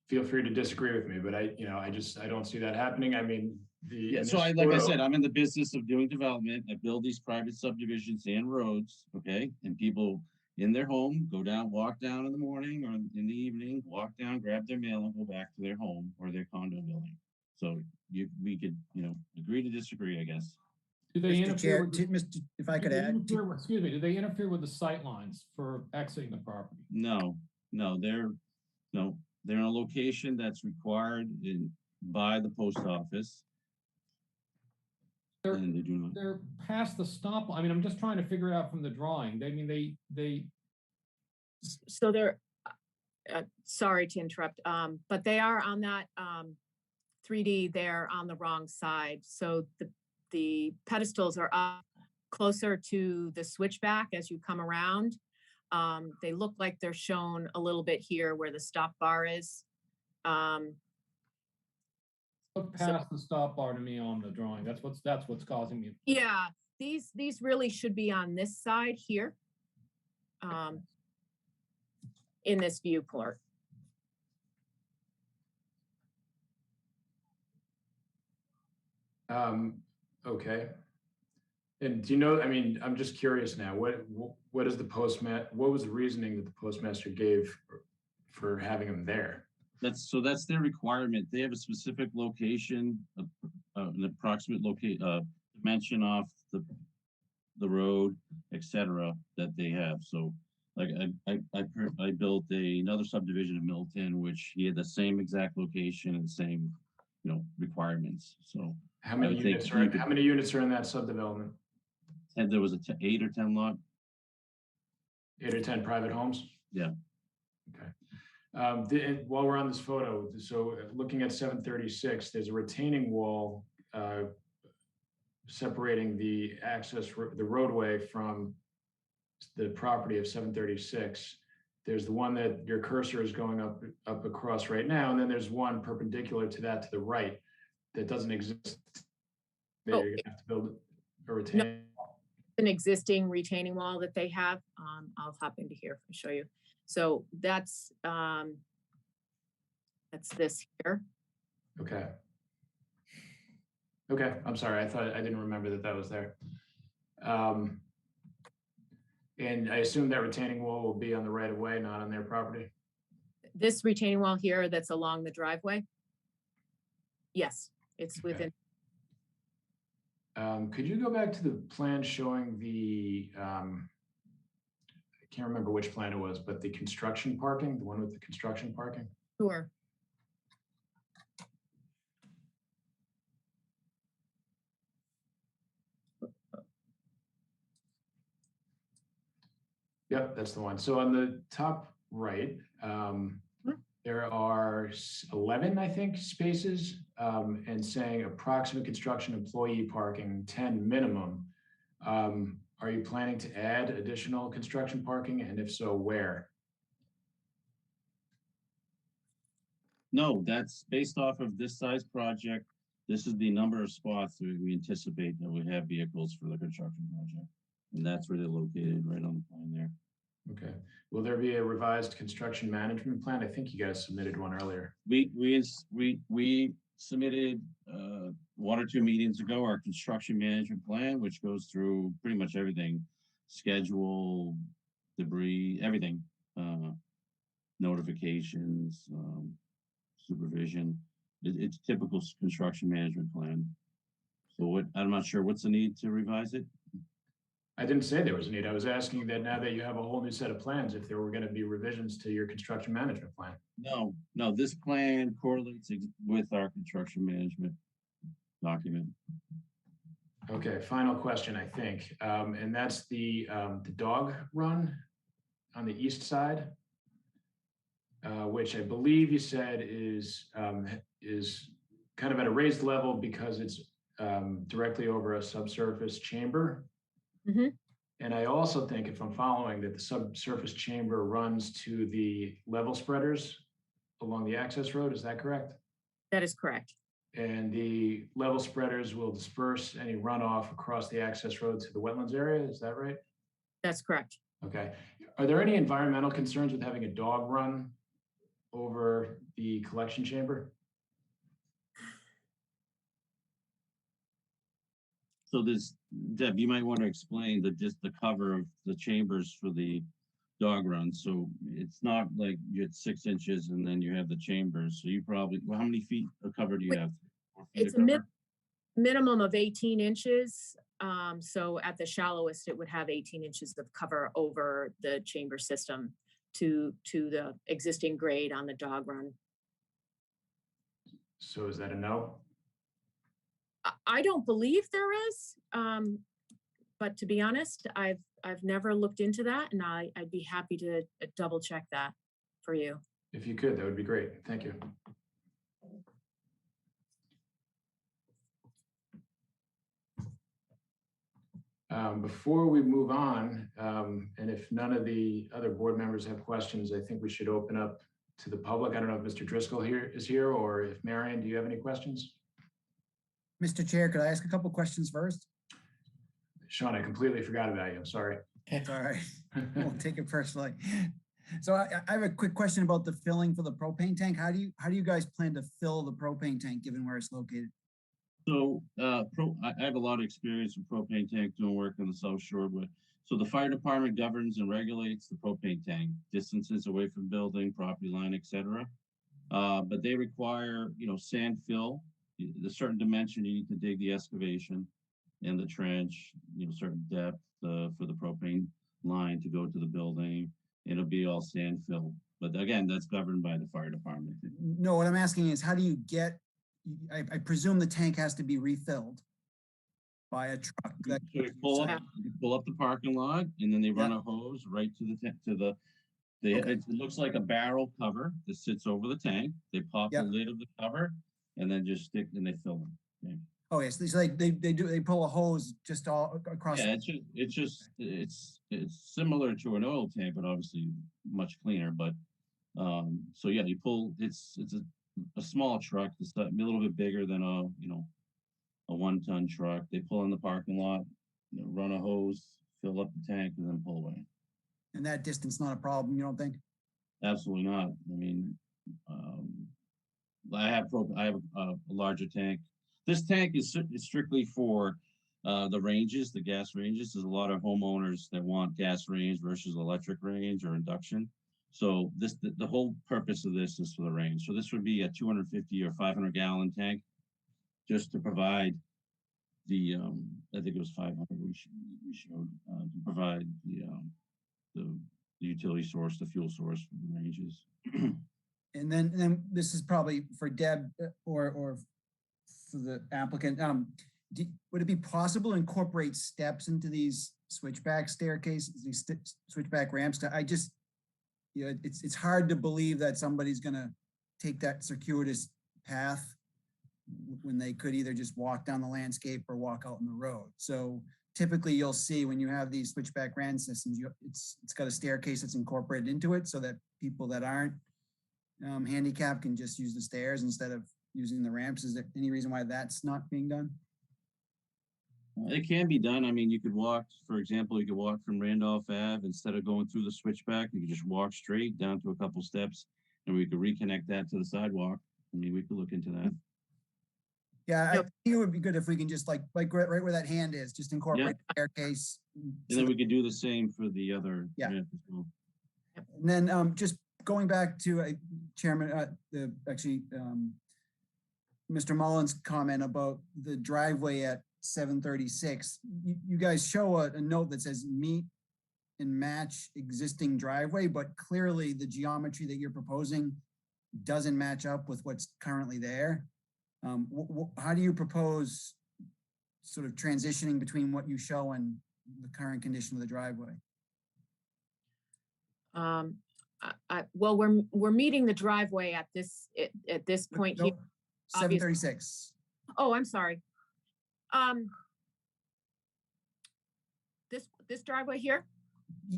Feel free to disagree with me, but I don't see that happening. I mean, so like I said, I'm in the business of doing development. I build these private subdivisions and roads, okay? And people in their home walk down in the morning or in the evening, walk down, grab their mail and go back to their home or their condo building. So we could, agree to disagree, I guess. Do they Mr. Chair, interfere if I could add. excuse me, do they interfere with the sight lines for exiting the property? No, they're in a location that's required by the post office. They're past the stop line. I mean, I'm just trying to figure it out from the drawing. So they're, sorry to interrupt, but they are on that 3D, they're on the wrong side. So the pedestals are up closer to the switchback as you come around. They look like they're shown a little bit here where the stop bar is. Look past the stop bar to me on the drawing. That's what's causing me. Yeah, these really should be on this side here. In this viewport. Okay. And do you know, I mean, I'm just curious now, what is the what was the reasoning that the postmaster gave for having them there? That's their requirement. They have a specific location, an approximate dimension off the road, etc. that they have. So like I built another subdivision in Milton, which he had the same exact location and same, requirements. So How many units are in that subdevelopment? and there was 8 or 10 lot. 8 or 10 private homes? Yeah. Okay. And while we're on this photo, so looking at 736, there's a retaining wall separating the the roadway from the property of 736. There's the one that your cursor is going up across right now, and then there's one perpendicular to that to the right that doesn't exist. You're gonna have to build a retaining. An existing retaining wall that they have. I'll hop into here and show you. So that's this here. Okay. Okay, I'm sorry. I didn't remember that was there. And I assume that retaining wall will be on the right of way, not on their property? This retaining wall here that's along the driveway. Yes, it's Okay. within. Could you go back to the plan showing the, I can't remember which plan it was, but the construction parking, the one with the construction parking? Sure. Yep, that's the one. So on the top right, there are 11, I think, spaces, and saying approximate construction employee parking, 10 minimum. Are you planning to add additional construction parking? And if so, where? No, that's based off of this size project. This is the number of spots that we anticipate that we have vehicles for the construction project. And that's where they're located, right on the plan there. Okay. Will there be a revised construction management plan? I think you guys submitted one earlier. We submitted 1 or 2 meetings ago our construction management plan, which goes through pretty much everything: schedule, debris, everything, notifications, supervision. It's typical construction management plan. So I'm not sure what's the need to revise it. I didn't say there was a need. I was asking that now that you have a whole new set of plans, if there were going to be revisions to your construction management plan. No, this plan correlates with our construction management document. Okay, final question, I think, and that's the dog run on the east side, which I believe you said is kind of at a raised level because it's directly over a subsurface chamber. Mm-hmm. And I also think, if I'm following, that the subsurface chamber runs to the level spreaders along the access road. Is that correct? That is correct. And the level spreaders will disperse any runoff across the access road to the wetlands area. Is that right? That's correct. Okay. Are there any environmental concerns with having a dog run over the collection chamber? So Deb, you might want to explain just the cover of the chambers for the dog run. So it's not like you had 6 inches and then you have the chambers. So you probably, well, how many feet of cover do you have? 4 feet It's of a cover? minimum of 18 inches. So at the shallowest, it would have 18 inches of cover over the chamber system to the existing grade on the dog run. So is that a no? I don't believe there is, but to be honest, I've never looked into that, and I'd be happy to double check that for you. If you could, that would be great. Thank you. Before we move on, and if none of the other board members have questions, I think we should open up to the public. I don't know if Mr. Driscoll is here, or if Marion, do you have any questions? Mr. Chair, could I ask a couple questions first? Sean, I completely forgot about you. I'm sorry. It's all right. I won't take it personally. So I have a quick question about the filling for the propane tank. How do you guys plan to fill the propane tank given where it's located? So, I have a lot of experience with propane tank doing work on the South Shore, but so the fire department governs and regulates the propane tank, distances away from building, property line, etc. But they require, sand fill, the certain dimension you need to dig the excavation and the trench, certain depth for the propane line to go to the building. It'll be all sand filled. But again, that's governed by the fire department. No, what I'm asking is how do you get, I presume the tank has to be refilled by a truck. So you pull up the parking lot and then they run a hose right to it looks like a barrel cover that sits over the tank. They pop the lid of the cover and then just stick and they fill them. Yeah. Oh yes, they pull a hose just all across. Yeah, it's similar to an oil tank, but obviously much cleaner. But so yeah, you pull. It's a small truck. It's a little bit bigger than a 1-ton truck. They pull in the parking lot, run a hose, fill up the tank, and then pull away. And that distance not a problem, you don't think? Absolutely not. I mean, I have a larger tank. This tank is strictly for the ranges, the gas ranges. There's a lot of homeowners that want gas range versus electric range or induction. So the whole purpose of this is for the range. So this would be a 250 or 500 gallon tank, just to provide the I think it was 500 we showed to provide the utility source, the fuel source for the ranges. And then this is probably for Deb or for the applicant. Would it be possible to incorporate steps into these switchback staircases, these switchback ramps? I just, it's hard to believe that somebody's gonna take that circuitous path when they could either just walk down the landscape or walk out on the road. So typically you'll see when you have these switchback ramp systems, it's got a staircase that's incorporated into it so that people that aren't handicapped can just use the stairs instead of using the ramps. Is there any reason why that's not being done? It can be done. I mean, you could walk, for example, you could walk from Randolph Ave instead of going through the switchback. You could just walk straight down to a couple steps and we could reconnect that to the sidewalk. I mean, we could look into that. Yeah, I think it would be good if we can just like right where that hand is, just incorporate the staircase. And then we could do the same for the other ramp as well. And then just going back to Chairman, Mr. Mullins' comment about the driveway at 736. You guys show a note that says meet and match existing driveway, but clearly the geometry that you're proposing doesn't match up with what's currently there. How do you propose sort of transitioning between what you show and the current condition of the driveway? Well, we're meeting the driveway at this point here. 736. Oh, I'm sorry. This driveway here?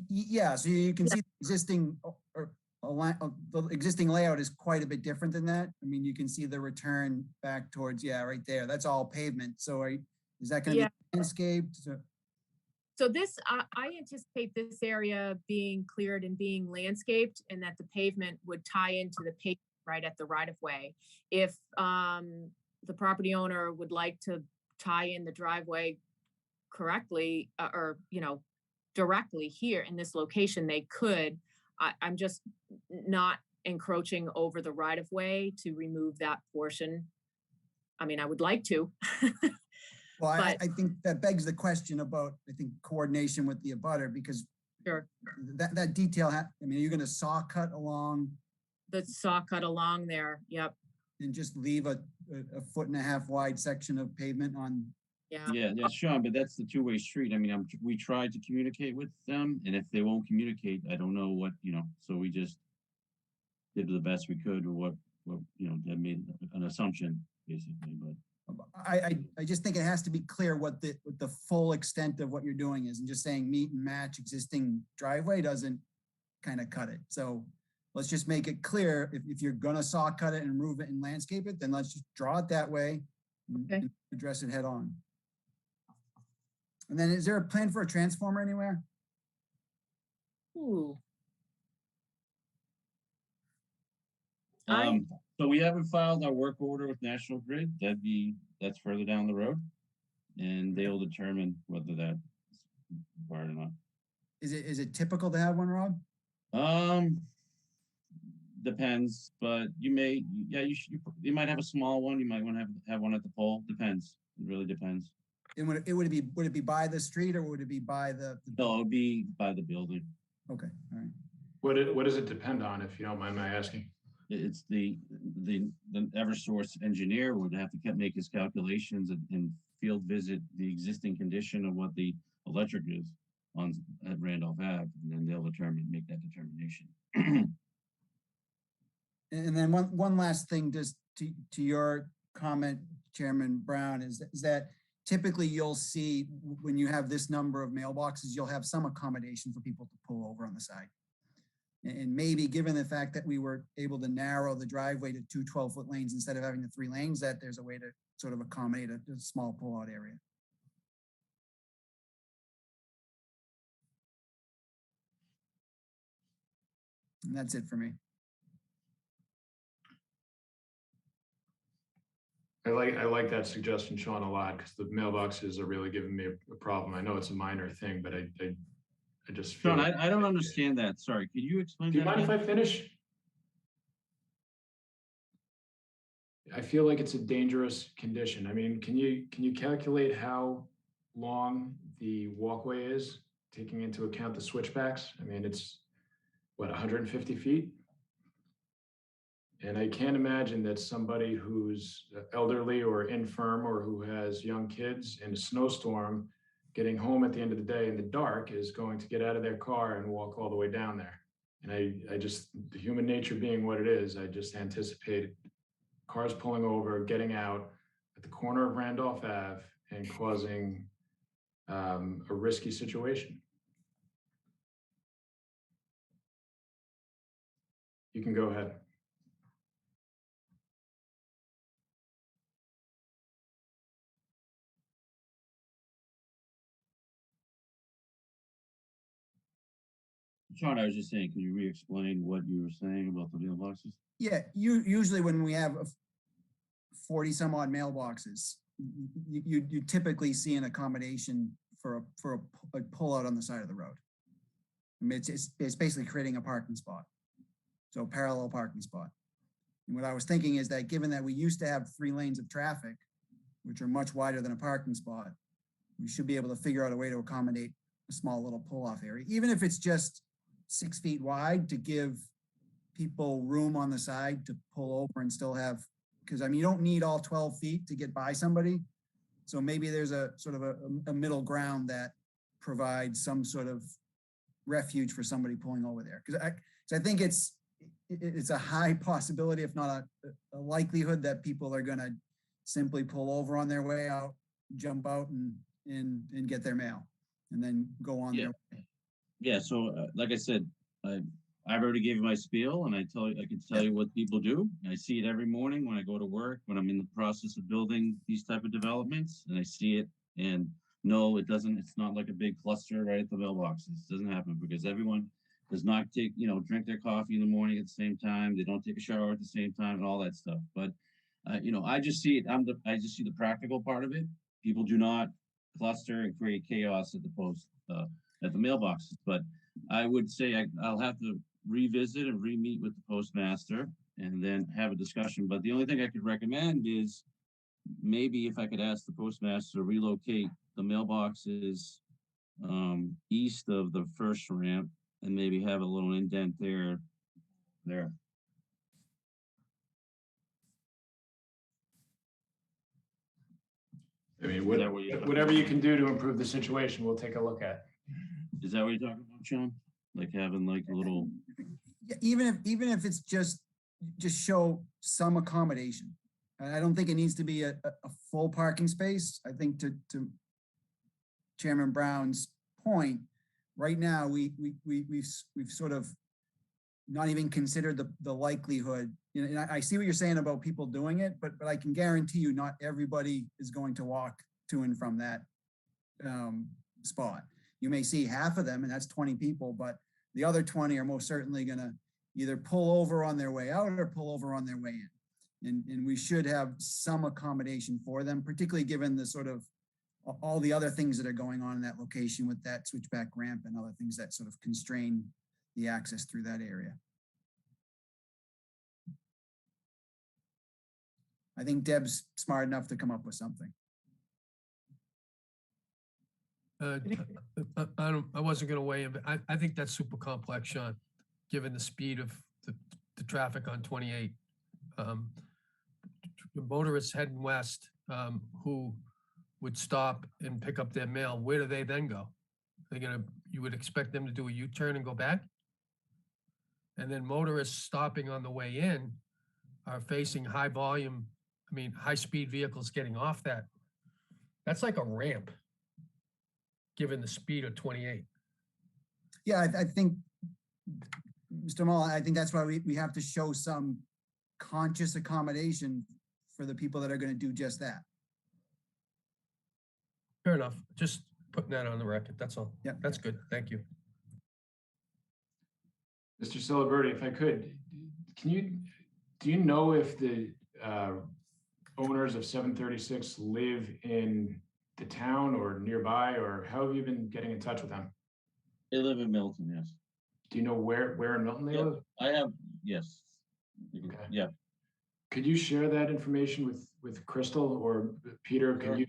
Yeah, so you can see the existing the existing layout is quite a bit different than that. I mean, you can see the return back towards, right there. That's all pavement. So is that going to be landscaped? So this, I anticipate this area being cleared and being landscaped, and that the pavement would tie into the pavement right at the right of way. If the property owner would like to tie in the driveway correctly or directly here in this location, they could. I'm just not encroaching over the right of way to remove that portion. I mean, I would like to. Well, I think that begs the question about, coordination with the abutter, because that detail, I mean, are you going to saw cut along? The saw cut along there, yep. And just leave a 1.5 foot wide section of pavement on? Yeah, that's Sean, but that's the two-way street. I mean, we tried to communicate with them, and if they won't communicate, I don't know what, so we just did the best we could with what that made an assumption, basically, but. I just think it has to be clear what the full extent of what you're doing is, and just saying meet and match existing driveway doesn't kind of cut it. So let's just make it clear, if you're gonna saw cut it and remove it and landscape it, then let's just draw it that way. Okay. and address it head on. And then is there a plan for a transformer anywhere? Ooh. I- So we haven't filed our work order with National Grid. That's further down the road. And they'll determine whether that's required or not. Is it typical to have one, Rob? Depends, but you might have a small one. You might want to have one at the pole. Depends. It really depends. And would it be by the street or would it be by the? No, it'll be by the building. Okay, all right. What does it depend on, if you don't mind my asking? It's the Eversource engineer would have to make his calculations and field visit the existing condition of what the electric is at Randolph Ave, and then they'll make that determination. And then one last thing, just to your comment, Chairman Brown, is that typically you'll see when you have this number of mailboxes, you'll have some accommodation for people to pull over on the side. And maybe given the fact that we were able to narrow the driveway to 2 12-foot lanes instead of having the 3 lanes, that there's a way to sort of accommodate a small pullout area. And that's it for me. I like that suggestion, Sean, a lot, because the mailboxes are really giving me a problem. I know it's a minor thing, but I just feel. John, I don't understand that. Sorry, could you explain Do you that mind if again? I finish? I feel like it's a dangerous condition. I mean, can you calculate how long the walkway is, taking into account the switchbacks? I mean, it's what, 150 feet? And I can't imagine that somebody who's elderly or infirm or who has young kids in a snowstorm getting home at the end of the day in the dark is going to get out of their car and walk all the way down there. And I just, the human nature being what it is, I just anticipate cars pulling over, getting out at the corner of Randolph Ave and causing a risky situation. You can go ahead. Sean, I was just saying, can you re-explain what you were saying about the mailboxes? Yeah, usually when we have 40 some odd mailboxes, you typically see an accommodation for a pullout on the side of the road. I mean, it's basically creating a parking spot. So parallel parking spot. And what I was thinking is that given that we used to have 3 lanes of traffic, which are much wider than a parking spot, we should be able to figure out a way to accommodate a small little pull-off area, even if it's just 6 feet wide, to give people room on the side to pull over and still have, because I mean, you don't need all 12 feet to get by somebody. So maybe there's a sort of a middle ground that provides some sort of refuge for somebody pulling over there. Because I think it's a high possibility, if not a likelihood, that people are going to simply pull over on their way out, jump out and get their mail and then go on their way. Yeah, so like I said, I've already gave you my spiel, and I can tell you what people do. I see it every morning when I go to work, when I'm in the process of building these type of developments, and I see it. And no, it doesn't. It's not like a big cluster right at the mailboxes. It doesn't happen because everyone does not drink their coffee in the morning at the same time. They don't take a shower at the same time, and all that stuff. But I just see it. I just see the practical part of it. People do not cluster and create chaos at the post at the mailboxes. But I would say I'll have to revisit and re-meet with the postmaster and then have a discussion. But the only thing I could recommend is maybe if I could ask the postmaster to relocate the mailboxes east of the first ramp and maybe have a little indent there. I mean, Is that what you're whatever you can do to improve the situation, we'll take a look at. Is that what you're talking about, Sean? Like having like a little. Yeah, even if it's just show some accommodation. I don't think it needs to be a full parking space. I think to Chairman Brown's point, right now we've sort of not even considered the likelihood. You know, and I see what you're saying about people doing it, but I can guarantee you not everybody is going to walk to and from that spot. You may see half of them, and that's 20 people, but the other 20 are most certainly going to either pull over on their way out or pull over on their way in. And we should have some accommodation for them, particularly given the sort of all the other things that are going on in that location with that switchback ramp and other things that sort of constrain the access through that area. I think Deb's smart enough to come up with something. I wasn't going to weigh in, but I think that's super complex, Sean, given the speed of the traffic on 28. The motorists heading west who would stop and pick up their mail, where do they then go? You would expect them to do a U-turn and go back? And then motorists stopping on the way in are facing high volume, high speed vehicles getting off that. That's like a ramp, given the speed of 28. Yeah, I think, Mr. Mull, I think that's why we have to show some conscious accommodation for the people that are going to do just that. Fair enough. Just putting that on the record. That's all. Yeah, that's good. Thank you. Mr. Ciliberti, if I could, do you know if the owners of 736 live in the town or nearby, or how have you been getting in touch with them? They live in Milton, yes. Do you know where in Milton they live? I have, yes. Okay. Yeah. Could you share that information with Crystal, or Peter? Can you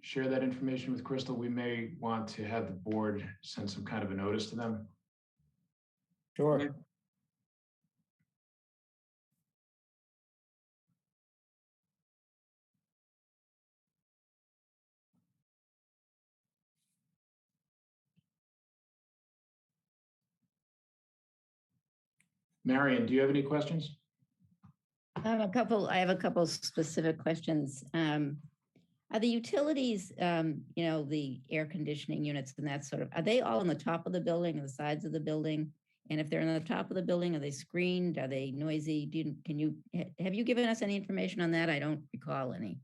share that information with Crystal? We may want to have the board send some kind of a notice to them. Sure. Okay. Marion, do you have any questions? I have a couple specific questions. Are the utilities, the air conditioning units and that sort of, are they all on the top of the building and the sides of the building? And if they're on the top of the building, are they screened? Are they noisy? Have you given us any information on that? I don't recall any.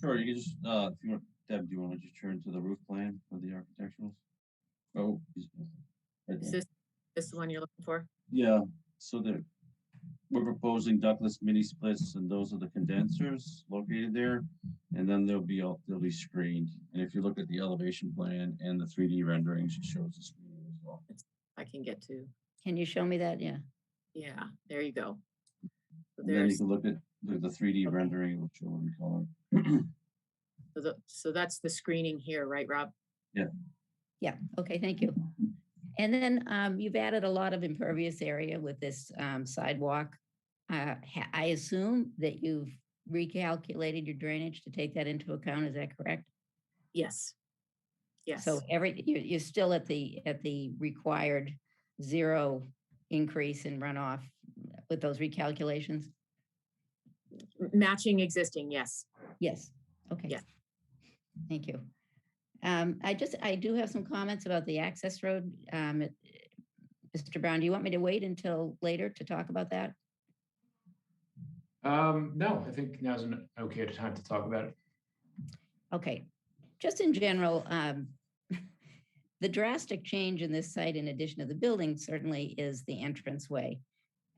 Sure, you can just, if you want, Deb, do you want to just turn to the roof plan for the architecturals? Oh, right Is there. this the one you're looking for? Yeah, so we're proposing ductless mini splits, and those are the condensers located there. And then they'll be screened. And if you look at the elevation plan and the 3D renderings, it shows the screening as well. I can get to. Can you show me that? Yeah. Yeah, there you go. So And then you can look at the 3D rendering, it will show in color. So that's the screening here, right, Rob? Yeah. Yeah. Okay. Thank you. And then you've added a lot of impervious area with this sidewalk. I assume that you've recalculated your drainage to take that into account. Is that correct? Yes. Yes. So you're still at the required 0 increase in runoff with those recalculations? Matching existing, yes. Yes. Okay. Yeah. Thank you. I do have some comments about the access road. Mr. Brown, do you want me to wait until later to talk about that? No, I think now's an okay time to talk about it. Okay. Just in general, the drastic change in this site, in addition to the building, certainly is the entranceway.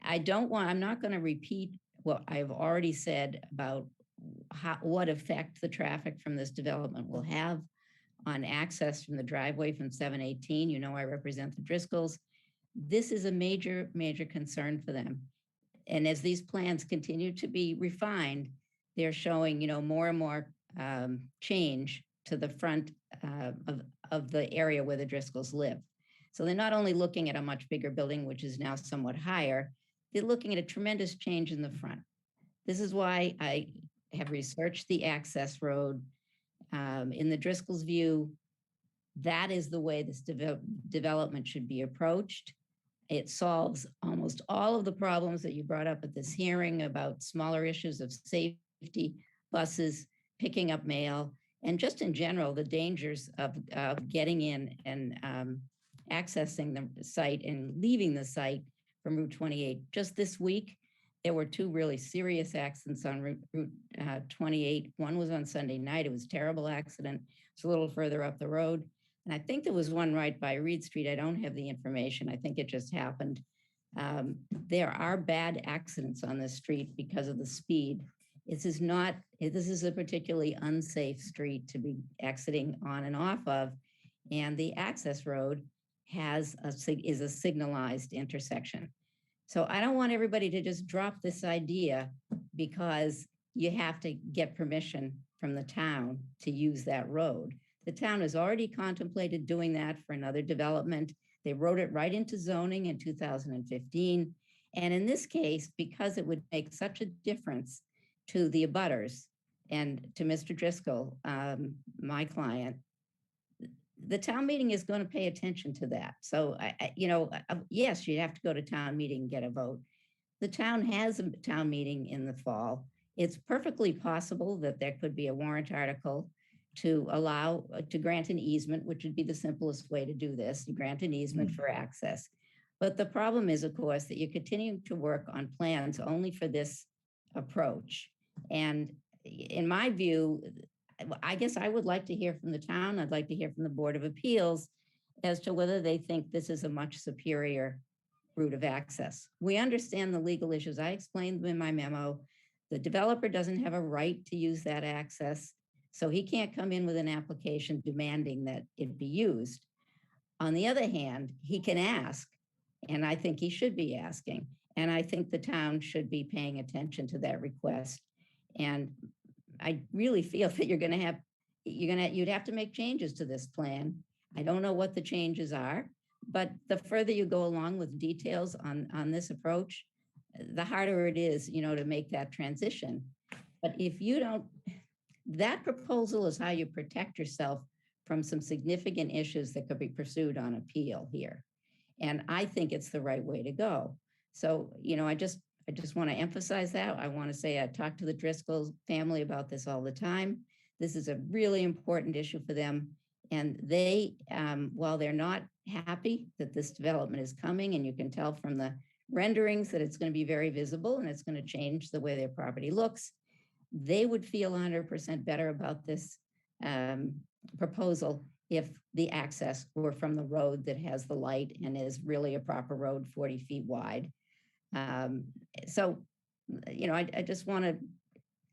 I'm not going to repeat what I've already said about what effect the traffic from this development will have on access from the driveway from 718. You know, I represent the Driscolls. This is a major, major concern for them. And as these plans continue to be refined, they're showing, more and more change to the front of the area where the Driscolls live. So they're not only looking at a much bigger building, which is now somewhat higher, they're looking at a tremendous change in the front. This is why I have researched the access road. In the Driscoll's view, that is the way this development should be approached. It solves almost all of the problems that you brought up at this hearing about smaller issues of safety, buses, picking up mail, and just in general, the dangers of getting in accessing the site and leaving the site from Route 28. Just this week, there were two really serious accidents on Route 28. One was on Sunday night. It was a terrible accident. It's a little further up the road. And I think there was one right by Reed Street. I don't have the information. I think it just happened. There are bad accidents on this street because of the speed. This is a particularly unsafe street to be exiting on and off of. And the access road is a signalized intersection. So I don't want everybody to just drop this idea because you have to get permission from the town to use that road. The town has already contemplated doing that for another development. They wrote it right into zoning in 2015. And in this case, because it would make such a difference to the abutters and to Mr. Driscoll, my client, the town meeting is going to pay attention to that. So, yes, you have to go to town meeting and get a vote. The town has a town meeting in the fall. It's perfectly possible that there could be a warrant article to allow, to grant an easement, which would be the simplest way to do this, to grant an easement for access. But the problem is, of course, that you're continuing to work on plans only for this approach. And in my view, I guess I would like to hear from the town. I'd like to hear from the Board of Appeals as to whether they think this is a much superior route of access. We understand the legal issues. I explained them in my memo. The developer doesn't have a right to use that access, so he can't come in with an application demanding that it be used. On the other hand, he can ask, and I think he should be asking, and I think the town should be paying attention to that request. And I really feel that you'd have to make changes to this plan. I don't know what the changes are, but the further you go along with details on this approach, the harder it is, to make that transition. But if you don't, that proposal is how you protect yourself from some significant issues that could be pursued on appeal here. And I think it's the right way to go. So, I just want to emphasize that. I want to say I talk to the Driscoll family about this all the time. This is a really important issue for them. And they, while they're not happy that this development is coming, and you can tell from the renderings that it's going to be very visible and it's going to change the way their property looks, they would feel 100% better about this proposal if the access were from the road that has the light and is really a proper road 40 feet wide. So, I just want to,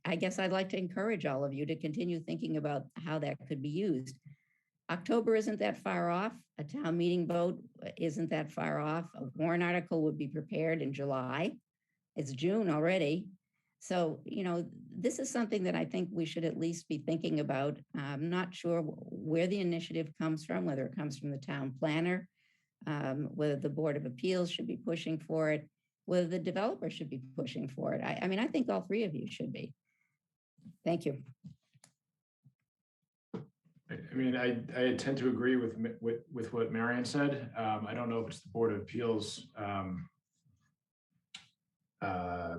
I guess I'd like to encourage all of you to continue thinking about how that could be used. October isn't that far off. A town meeting vote isn't that far off. A warrant article would be prepared in July. It's June already. So, this is something that I think we should at least be thinking about. I'm not sure where the initiative comes from, whether it comes from the town planner, whether the Board of Appeals should be pushing for it, whether the developer should be pushing for it. I mean, I think all three of you should be. Thank you. I mean, I tend to agree with what Marion said. I don't know if it's the Board of Appeals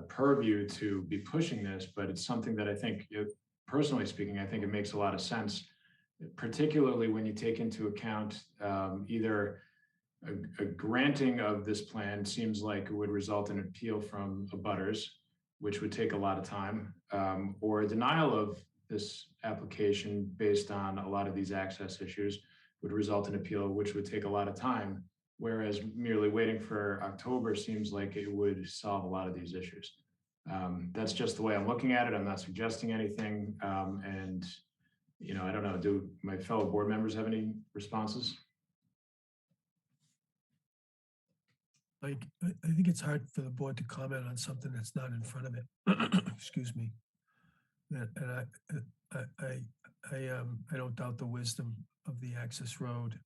purview to be pushing this, but it's something that I think, personally speaking, I think it makes a lot of sense, particularly when you take into account either a granting of this plan seems like it would result in appeal from abutters, which would take a lot of time, or a denial of this application based on a lot of these access issues would result in appeal, which would take a lot of time. Whereas merely waiting for October seems like it would solve a lot of these issues. That's just the way I'm looking at it. I'm not suggesting anything. And, I don't know, do my fellow board members have any responses? Like, I think it's hard for the board to comment on something that's not in front of it. Excuse me. And I don't doubt the wisdom of the access road.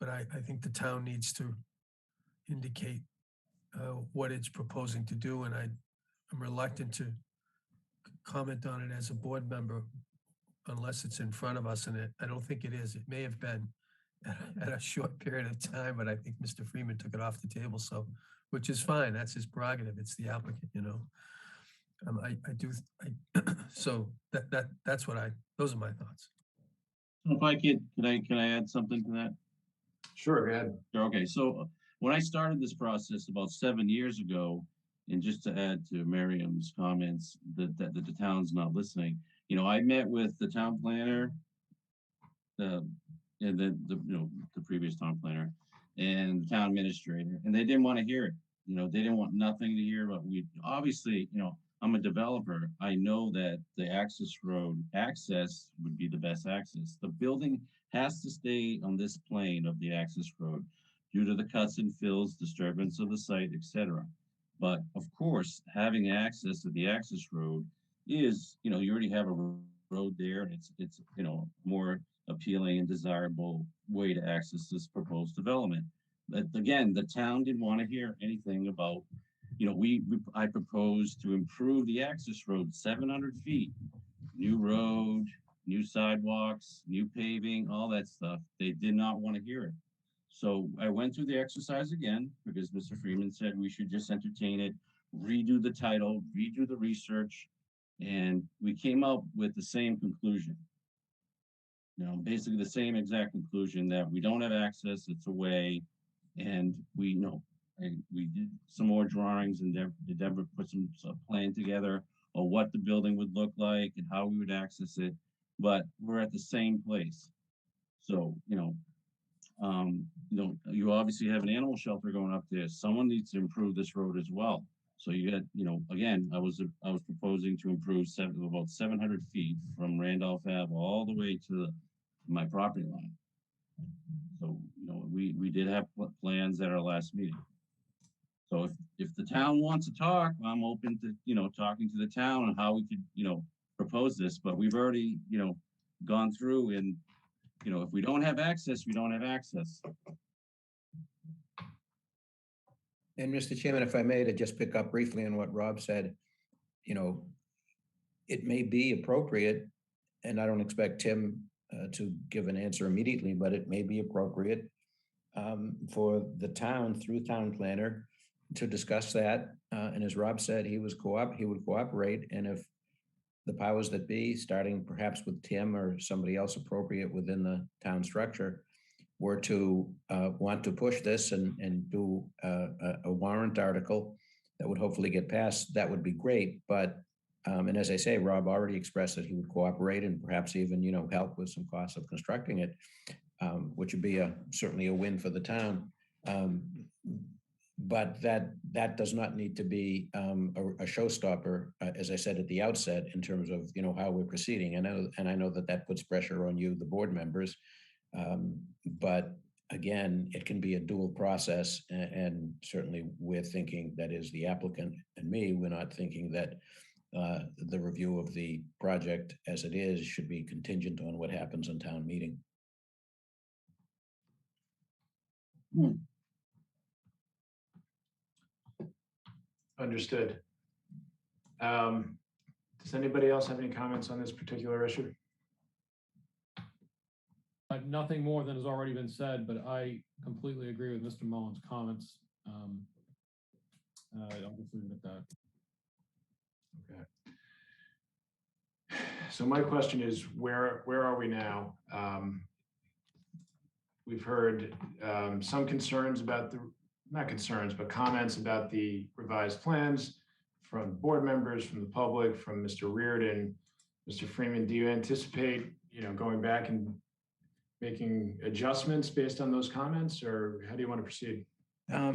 But I think the town needs to indicate what it's proposing to do, and I'm reluctant to comment on it as a board member unless it's in front of us, and I don't think it is. It may have been at a short period of time, but I think Mr. Freeman took it off the table, so, which is fine. That's his prerogative. It's the applicant, so those are my thoughts. So if I can I add something to that? Sure, go ahead. Okay, so when I started this process about 7 years ago, and just to add to Miriam's comments that the town's not listening, I met with the town planner, the and the previous town planner and the town administrator, and they didn't want to hear it. They didn't want nothing to hear about. We obviously, I'm a developer. I know that the access road access would be the best access. The building has to stay on this plane of the access road due to the cuts and fills, disturbance of the site, etc. But of course, having access to the access road is, you already have a road there, and it's more appealing and desirable way to access this proposed development. But again, the town didn't want to hear anything about, I proposed to improve the access road 700 feet, new road, new sidewalks, new paving, all that stuff. They did not want to hear it. So I went through the exercise again because Mr. Freeman said we should just entertain it, redo the title, redo the research, and we came up with the same conclusion. Basically the same exact conclusion that we don't have access, it's away, and we did some more drawings and Deborah put some plan together of what the building would look like and how we would access it, but we're at the same place. So, you obviously have an animal shelter going up there. Someone needs to improve this road as well. So you got, again, I was proposing to improve about 700 feet from Randolph Ave all the way to my property line. So, we did have plans at our last meeting. So if the town wants to talk, I'm open to, talking to the town on how we could, propose this, but we've already, gone through and, if we don't have access, we don't have access. And Mr. Chairman, if I may, to just pick up briefly on what Rob said, it may be appropriate, and I don't expect Tim to give an answer immediately, but it may be appropriate for the town through town planner to discuss that. And as Rob said, he would cooperate. And if the powers that be, starting perhaps with Tim or somebody else appropriate within the town structure, were to want to push this and do a warrant article that would hopefully get passed, that would be great. But and as I say, Rob already expressed that he would cooperate and perhaps even help with some costs of constructing it, which would be certainly a win for the town. But that does not need to be a showstopper, as I said at the outset, in terms of how we're proceeding. I know that puts pressure on you, the board members. But again, it can be a dual process, and certainly we're thinking, that is the applicant and me, we're not thinking that the review of the project as it is should be contingent on what happens in town meeting. Understood. Does anybody else have any comments on this particular issue? Nothing more than has already been said, but I completely agree with Mr. Mullins' comments. I'll just leave it at that. Okay. So my question is, where are we now? We've heard some concerns about not concerns, but comments about the revised plans from board members, from the public, from Mr. Reardon. Mr. Freeman, do you anticipate, going back and making adjustments based on those comments, or how do you want to proceed?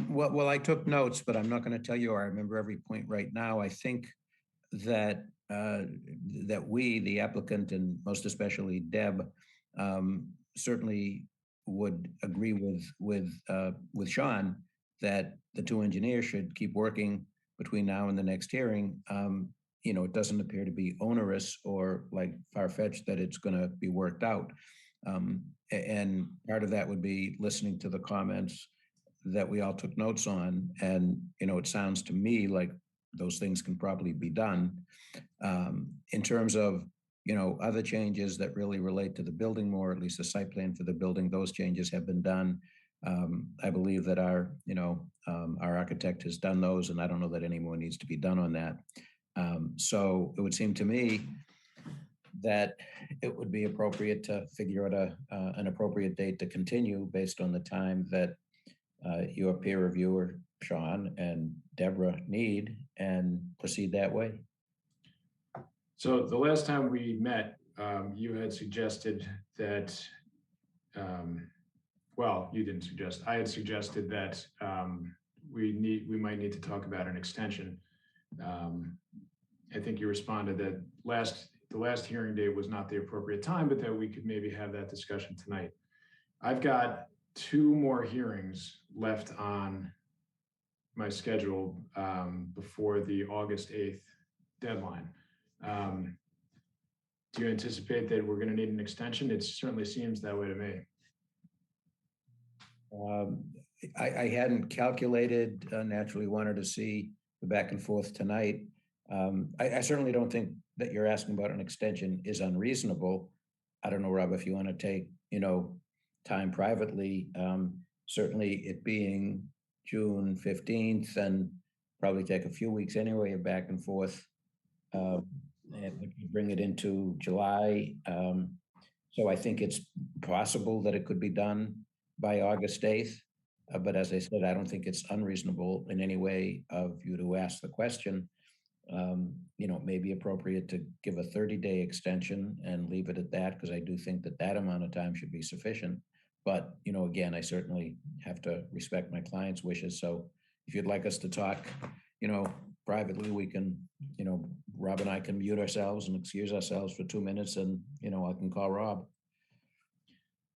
Well, I took notes, but I'm not going to tell you I remember every point right now. I think that that we, the applicant, and most especially Deb, certainly would agree with Sean that the two engineers should keep working between now and the next hearing. It doesn't appear to be onerous or like far-fetched that it's going to be worked out. And part of that would be listening to the comments that we all took notes on. And, it sounds to me like those things can probably be done. In terms of, other changes that really relate to the building more, at least the site plan for the building, those changes have been done. I believe that our architect has done those, and I don't know that any more needs to be done on that. So it would seem to me that it would be appropriate to figure out an appropriate date to continue based on the time that your peer reviewer, Sean and Deborah need, and proceed that way. So the last time we met, you had suggested that, well, you didn't suggest, I had suggested that we might need to talk about an extension. I think you responded that the last hearing date was not the appropriate time, but that we could maybe have that discussion tonight. I've got 2 more hearings left on my schedule before the August 8th deadline. Do you anticipate that we're going to need an extension? It certainly seems that way to me. I hadn't calculated, naturally wanted to see the back and forth tonight. I certainly don't think that you're asking about an extension is unreasonable. I don't know, Rob, if you want to take, time privately, certainly it being June 15th and probably take a few weeks anyway of back and forth. And we can bring it into July. So I think it's possible that it could be done by August 8th. But as I said, I don't think it's unreasonable in any way of you to ask the question. It may be appropriate to give a 30-day extension and leave it at that, because I do think that that amount of time should be sufficient. But, again, I certainly have to respect my client's wishes. So if you'd like us to talk, privately, we can, Rob and I can mute ourselves and excuse ourselves for 2 minutes, and, I can call Rob.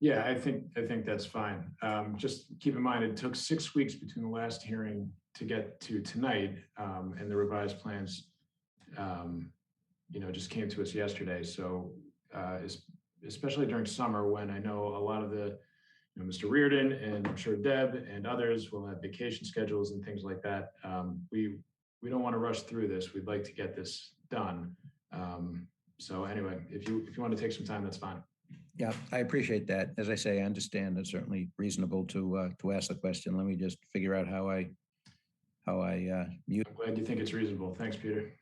Yeah, I think that's fine. Just keep in mind, it took 6 weeks between the last hearing to get to tonight, and the revised plans, just came to us yesterday. So, especially during summer, when I know a lot of the, Mr. Reardon and I'm sure Deb and others will have vacation schedules and things like that. We don't want to rush through this. We'd like to get this done. So anyway, if you want to take some time, that's fine. Yeah, I appreciate that. As I say, I understand it's certainly reasonable to ask the question. Let me just figure out how I mute. I'm glad you think it's reasonable. Thanks, Peter.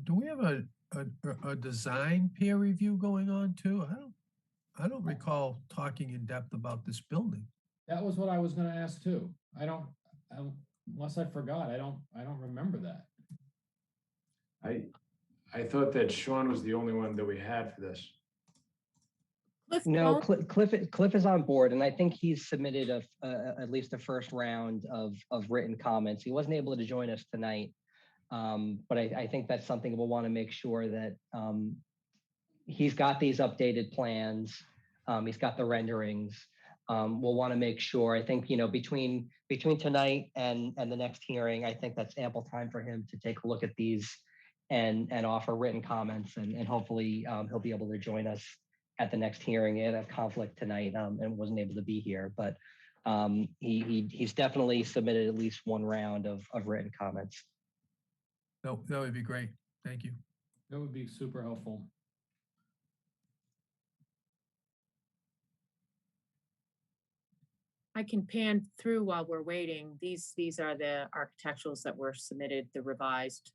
Do we have a design peer review going on too? I don't recall talking in depth about this building. That was what I was going to ask too. Unless I forgot, I don't remember that. I thought that Sean was the only one that we had for this. No, Cliff is on board, and I think he's submitted at least a first round of written comments. He wasn't able to join us tonight, but I think that's something we'll want to make sure that he's got these updated plans. He's got the renderings. We'll want to make sure. I think between tonight and the next hearing, I think that's ample time for him to take a look at these and offer written comments, and hopefully he'll be able to join us at the next hearing. He had a conflict tonight and wasn't able to be here, but he's definitely submitted at least one round of written comments. No, that would be great. Thank you. That would be super helpful. I can pan through while we're waiting. These are the architecturals that were submitted, the revised.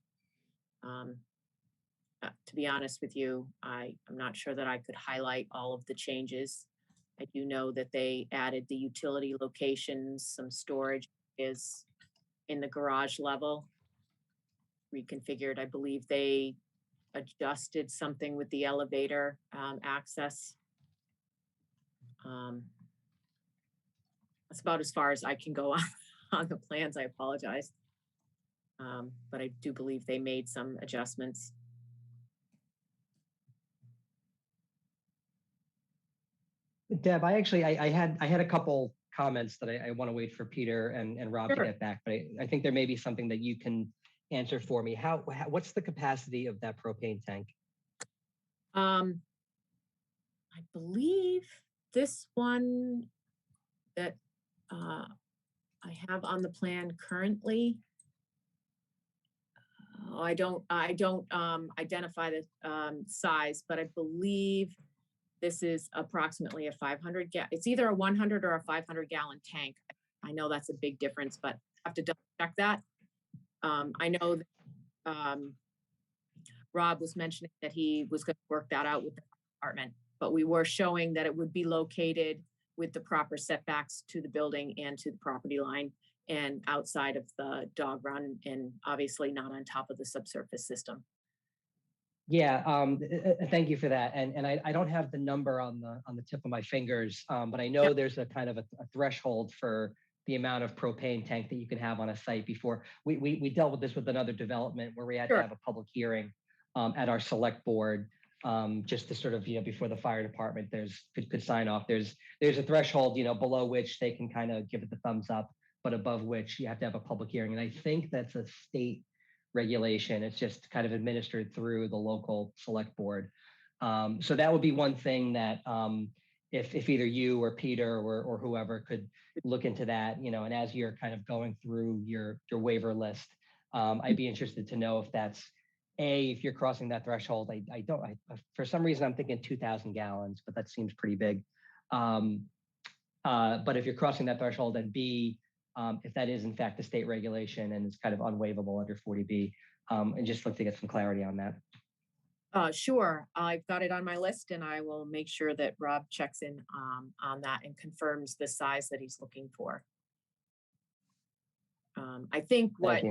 To be honest with you, I'm not sure that I could highlight all of the changes. I do know that they added the utility locations, some storage is in the garage level, reconfigured. I believe they adjusted something with the elevator access. That's about as far as I can go on the plans. I apologize. But I do believe they made some adjustments. Deb, I had a couple comments that I want to wait for Peter and Rob to get back, but I think there may be something that you can answer for me. What's the capacity of that propane tank? I believe this one that I have on the plan currently. I don't identify the size, but I believe this is approximately a 500 it's either a 100 or a 500 gallon tank. I know that's a big difference, but I have to double check that. I know that, Rob was mentioning that he was going to work that out with the department, but we were showing that it would be located with the proper setbacks to the building and to the property line and outside of the dog run, and obviously not on top of the subsurface system. Yeah, thank you for that. And I don't have the number on the tip of my fingers, but I know there's a kind of a threshold for the amount of propane tank that you can have on a site before. We dealt with this with another development where we had to have a public hearing at our select board, just to sort of, before the fire department could sign off. There's a threshold, below which they can kind of give it the thumbs up, but above which you have to have a public hearing. And I think that's a state regulation. It's just kind of administered through the local select board. So that would be one thing that if either you or Peter or whoever could look into that, and as you're kind of going through your waiver list, I'd be interested to know if that's if you're crossing that threshold. I for some reason I'm thinking 2,000 gallons, but that seems pretty big. But if you're crossing that threshold, and B, if that is in fact a state regulation and it's kind of unwaivable under 40B, and just look to get some clarity on that. Sure, I've got it on my list, and I will make sure that Rob checks in on that and confirms the size that he's looking for. I think what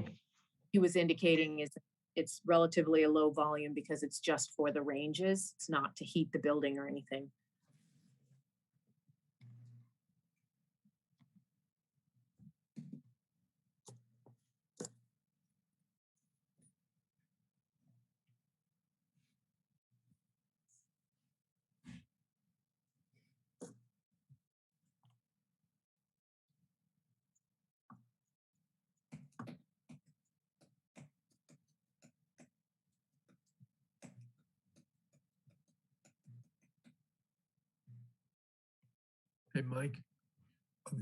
he was indicating is it's relatively a low volume because it's just for the ranges. It's not to heat the building or anything. Hey, Mike.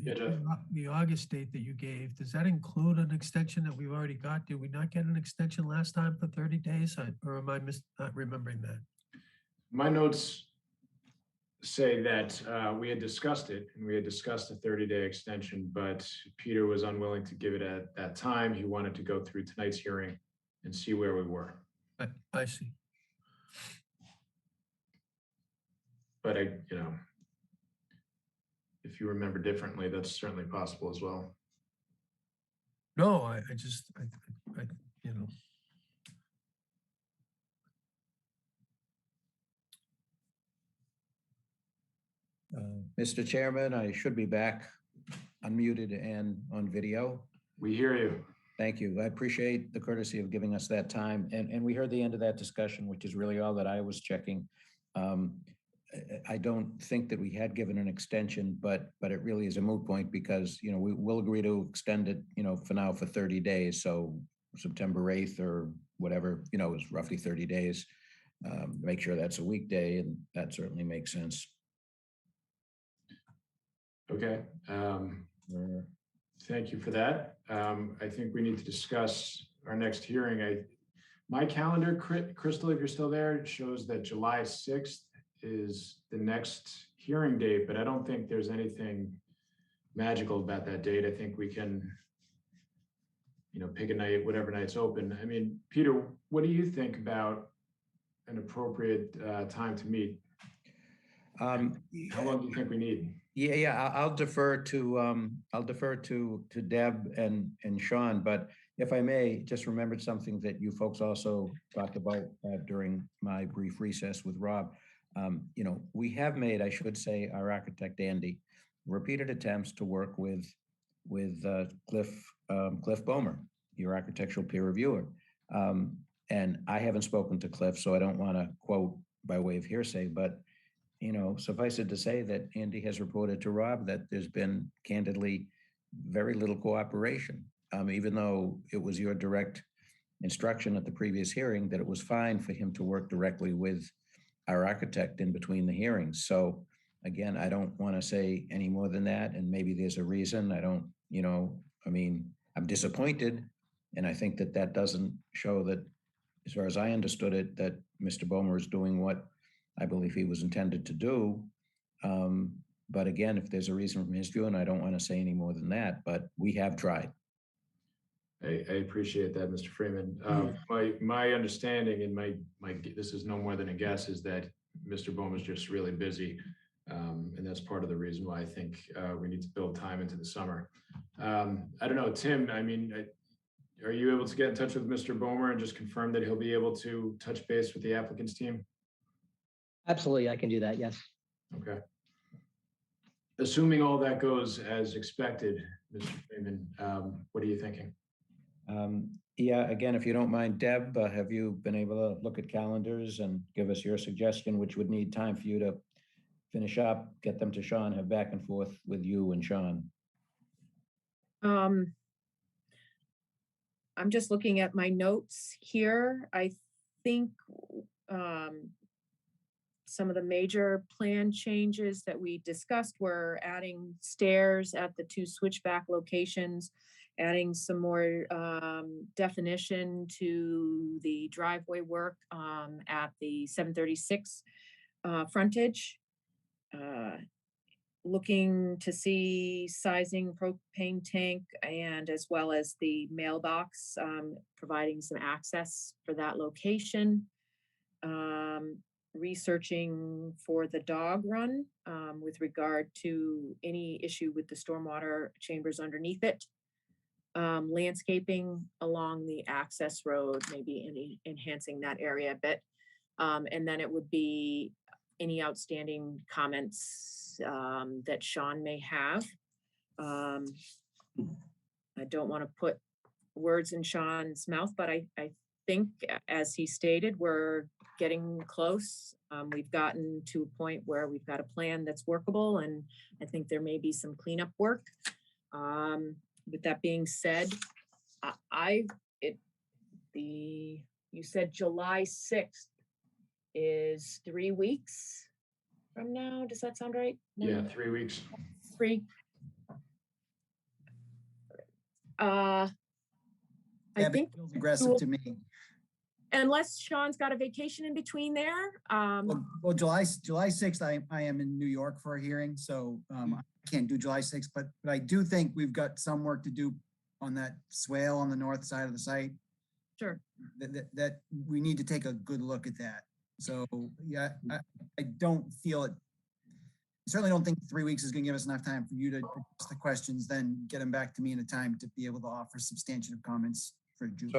Yeah, Jeff. The August date that you gave, does that include an extension that we've already got? Did we not get an extension last time for 30 days? Or am I not remembering that? My notes say that we had discussed it, and we had discussed a 30-day extension, but Peter was unwilling to give it at that time. He wanted to go through tonight's hearing and see where we were. I see. But if you remember differently, that's certainly possible as well. No, I Mr. Chairman, I should be back unmuted and on video. We hear you. Thank you. I appreciate the courtesy of giving us that time. And we heard the end of that discussion, which is really all that I was checking. I don't think that we had given an extension, but it really is a moot point because, we will agree to extend it, for now for 30 days. So September 8th or whatever, is roughly 30 days. Make sure that's a weekday, and that certainly makes sense. Okay. Thank you for that. I think we need to discuss our next hearing. My calendar, Crystal, if you're still there, shows that July 6th is the next hearing date, but I don't think there's anything magical about that date. I think we can, pick a night, whatever night's open. I mean, Peter, what do you think about an appropriate time to meet? How long do you think we need? Yeah, I'll defer to Deb and Sean, but if I may, just remembered something that you folks also talked about during my brief recess with Rob. We have made, I should say, our architect Andy, repeated attempts to work with Cliff Bomer, your architectural peer reviewer. And I haven't spoken to Cliff, so I don't want to quote by way of hearsay, but suffice it to say that Andy has reported to Rob that there's been candidly very little cooperation, even though it was your direct instruction at the previous hearing that it was fine for him to work directly with our architect in between the hearings. So Again, I don't want to say any more than that, and maybe there's a reason. I don't, I mean, I'm disappointed, and I think that that doesn't show that, as far as I understood it, that Mr. Bomer is doing what I believe he was intended to do. But again, if there's a reason from his view, and I don't want to say any more than that, but we have tried. I appreciate that, Mr. Freeman. My understanding and this is no more than a guess, is that Mr. Bohm is just really busy. And that's part of the reason why I think we need to build time into the summer. I don't know, Tim, I mean, are you able to get in touch with Mr. Bomer and just confirm that he'll be able to touch base with the applicant's team? Absolutely, I can do that, yes. Okay. Assuming all that goes as expected, Mr. Freeman, what are you thinking? Yeah, again, if you don't mind, Deb, have you been able to look at calendars and give us your suggestion, which would need time for you to finish up, get them to Sean, have back and forth with you and Sean? I'm just looking at my notes here. I think some of the major plan changes that we discussed were adding stairs at the 2 switchback locations, adding some more definition to the driveway work at the 736 frontage. Looking to see sizing propane tank and as well as the mailbox, providing some access for that location. Researching for the dog run with regard to any issue with the stormwater chambers underneath it. Landscaping along the access road, maybe enhancing that area a bit. And then it would be any outstanding comments that Sean may have. I don't want to put words in Sean's mouth, but I think, as he stated, we're getting close. We've gotten to a point where we've got a plan that's workable, and I think there may be some cleanup work. With that being said, you said July 6th is 3 weeks from now. Does that sound right? Yeah, 3 weeks. 3. I Yeah, think feels aggressive to me. unless Sean's got a vacation in between there. Well, July 6th, I am in New York for a hearing, so I can't do July 6th, but I do think we've got some work to do on that swale on the north side of the site. Sure. That we need to take a good look at that. So yeah, I don't feel it. I certainly don't think 3 weeks is going to give us enough time for you to ask the questions, then get them back to me in a time to be able to offer substantive comments for June.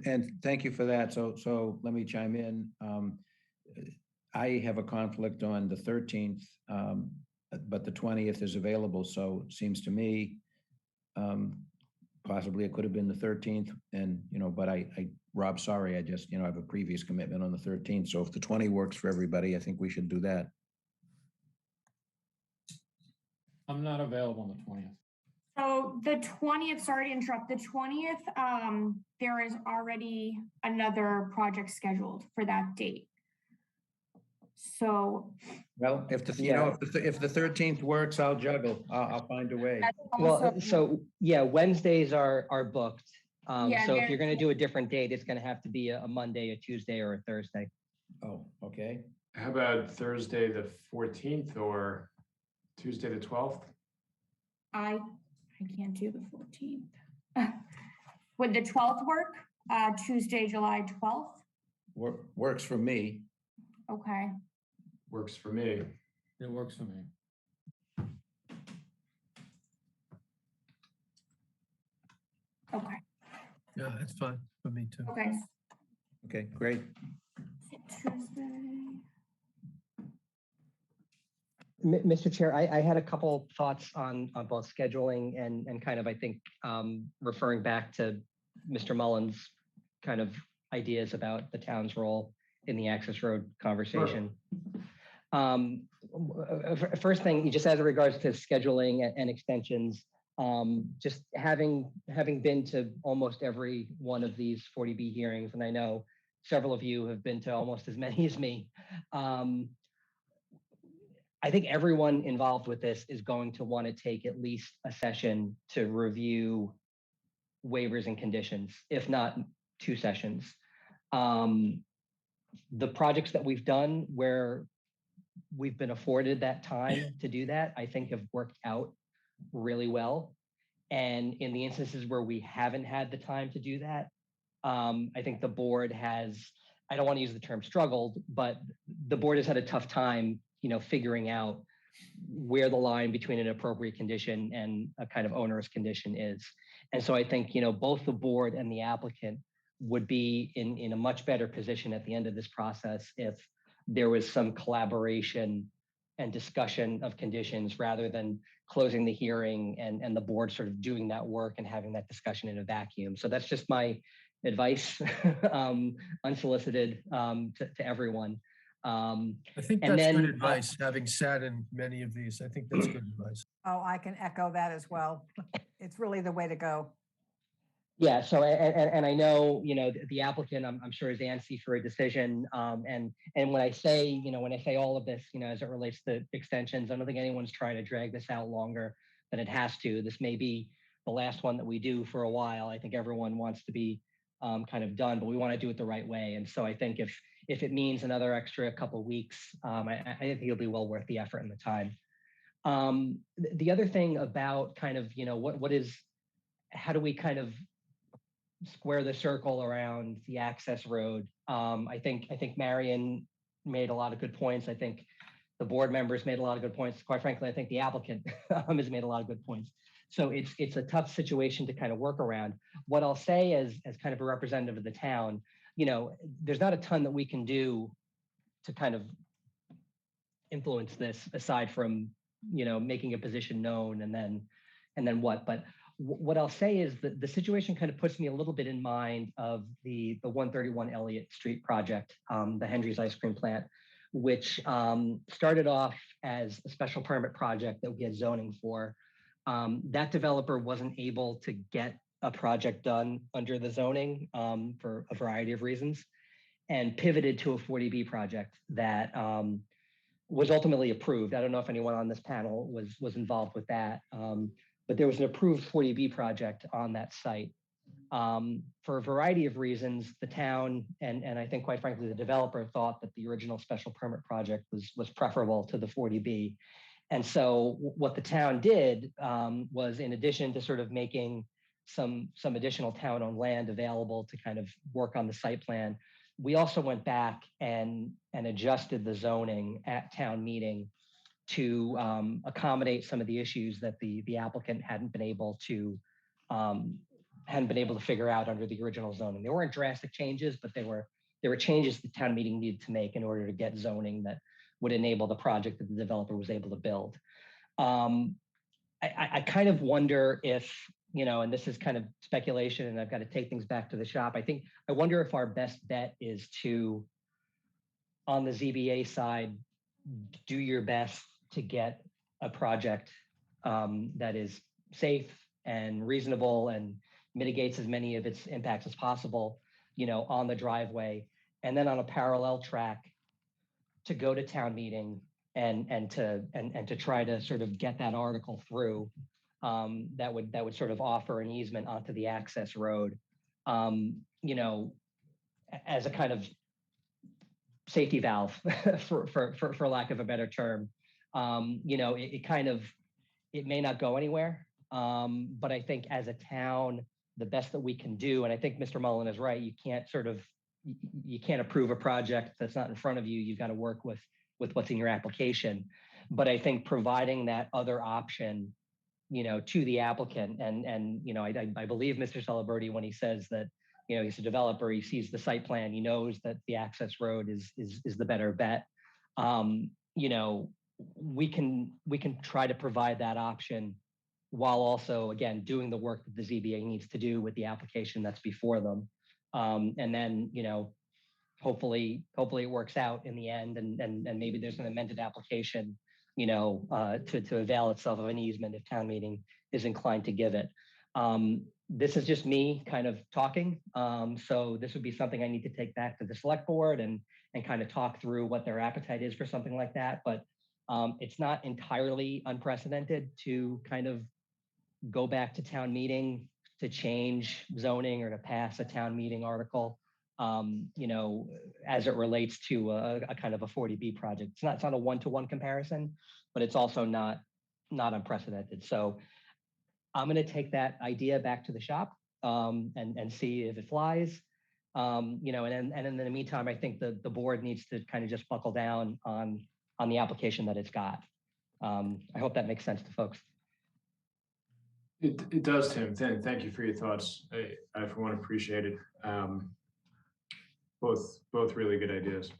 And thank you for that. So let me chime in. I have a conflict on the 13th, but the 20th is available. So it seems to me, possibly it could have been the 13th, and but Rob, sorry, I just I have a previous commitment on the 13th. So if the 20 works for everybody, I think we should do that. I'm not available on the 20th. So the 20th, sorry to interrupt, the 20th, there is already another project scheduled for that date. So, well, if the if the 13th works, I'll juggle. I'll find a way. Well, so yeah, Wednesdays are booked. Yeah, so if you're going to do a different date, it's going to have to be a Monday, a Tuesday, or a Thursday. Oh, okay. How about Thursday the 14th or Tuesday the 12th? I can't do the 14th. Would the 12th work? Tuesday, July 12th? Works for me. Okay. Works for me. It works for me. Okay. Yeah, that's fine for me too. Okay. Okay, great. Tuesday. Mr. Chair, I had a couple thoughts on both scheduling and kind of, I think, referring back to Mr. Mullins' kind of ideas about the town's role in the access road conversation. Sure. First thing, just as it regards to scheduling and extensions, just having been to almost every one of these 40B hearings, and I know several of you have been to almost as many as me, I think everyone involved with this is going to want to take at least a session to review waivers and conditions, if not 2 sessions. The projects that we've done where we've been afforded that time to do that, I think have worked out really well. And in the instances where we haven't had the time to do that, I think the board has, I don't want to use the term struggled, but the board has had a tough time, figuring out where the line between an appropriate condition and a kind of onerous condition is. And so I think, both the board and the applicant would be in a much better position at the end of this process if there was some collaboration and discussion of conditions rather than closing the hearing and the board sort of doing that work and having that discussion in a vacuum. So that's just my advice, unsolicited, to everyone. I think and that's good then, advice, having sat in many of these. I think that's good advice. Oh, I can echo that as well. It's really the way to go. Yeah. So, and I know, the applicant, I'm sure is antsy for a decision. And when I say, all of this, as it relates to extensions, I don't think anyone's trying to drag this out longer than it has to. This may be the last one that we do for a while. I think everyone wants to be kind of done, but we want to do it the right way. And so I think if it means another extra couple of weeks, I think it'll be well worth the effort and the time. The other thing about kind of, how do we kind of square the circle around the access road? I think Marion made a lot of good points. I think the board members made a lot of good points. Quite frankly, I think the applicant has made a lot of good points. So it's a tough situation to kind of work around. What I'll say as kind of a representative of the town, there's not a ton that we can do to kind of influence this aside from, making a position known and then what. But what I'll say is that the situation kind of puts me a little bit in mind of the 131 Elliott Street project, the Hendry's ice cream plant, which started off as a special permit project that we had zoning for. That developer wasn't able to get a project done under the zoning for a variety of reasons, and pivoted to a 40B project that was ultimately approved. I don't know if anyone on this panel was involved with that, but there was an approved 40B project on that site. For a variety of reasons, the town and I think quite frankly the developer thought that the original special permit project was preferable to the 40B. And so what the town did was, in addition to sort of making some additional town-owned land available to kind of work on the site plan, we also went back and adjusted the zoning at town meeting to accommodate some of the issues that the applicant hadn't been able to figure out under the original zoning. There weren't drastic changes, but there were changes the town meeting needed to make in order to get zoning that would enable the project that the developer was able to build. I kind of wonder if, and this is kind of speculation and I've got to take things back to the shop. I wonder if our best bet is to, on the ZBA side, do your best to get a project that is safe and reasonable and mitigates as many of its impacts as possible, on the driveway, and then on a parallel track to go to town meeting and to try to sort of get that article through that would sort of offer an easement onto the access road, as a kind of safety valve for lack of a better term. It may not go anywhere, but I think as a town, the best that we can do, and I think Mr. Mullen is right, you can't approve a project that's not in front of you. You've got to work with what's in your application. But I think providing that other option, to the applicant, and I believe Mr. Celebrity when he says that, he's a developer, he sees the site plan, he knows that the access road is the better bet. We can try to provide that option while also, again, doing the work that the ZBA needs to do with the application that's before them. And then, hopefully it works out in the end, and maybe there's an amended application, to avail itself of an easement if town meeting is inclined to give it. This is just me kind of talking. So this would be something I need to take back to the select board and kind of talk through what their appetite is for something like that. But It's not entirely unprecedented to kind of go back to town meeting to change zoning or to pass a town meeting article, as it relates to a kind of a 40B project. It's not a one-to-one comparison, but it's also not unprecedented. So I'm going to take that idea back to the shop and see if it flies. And in the meantime, I think the board needs to kind of just buckle down on the application that it's got. I hope that makes sense to folks. It does, Tim. Thank you for your thoughts. I for one appreciate it. Both really good ideas.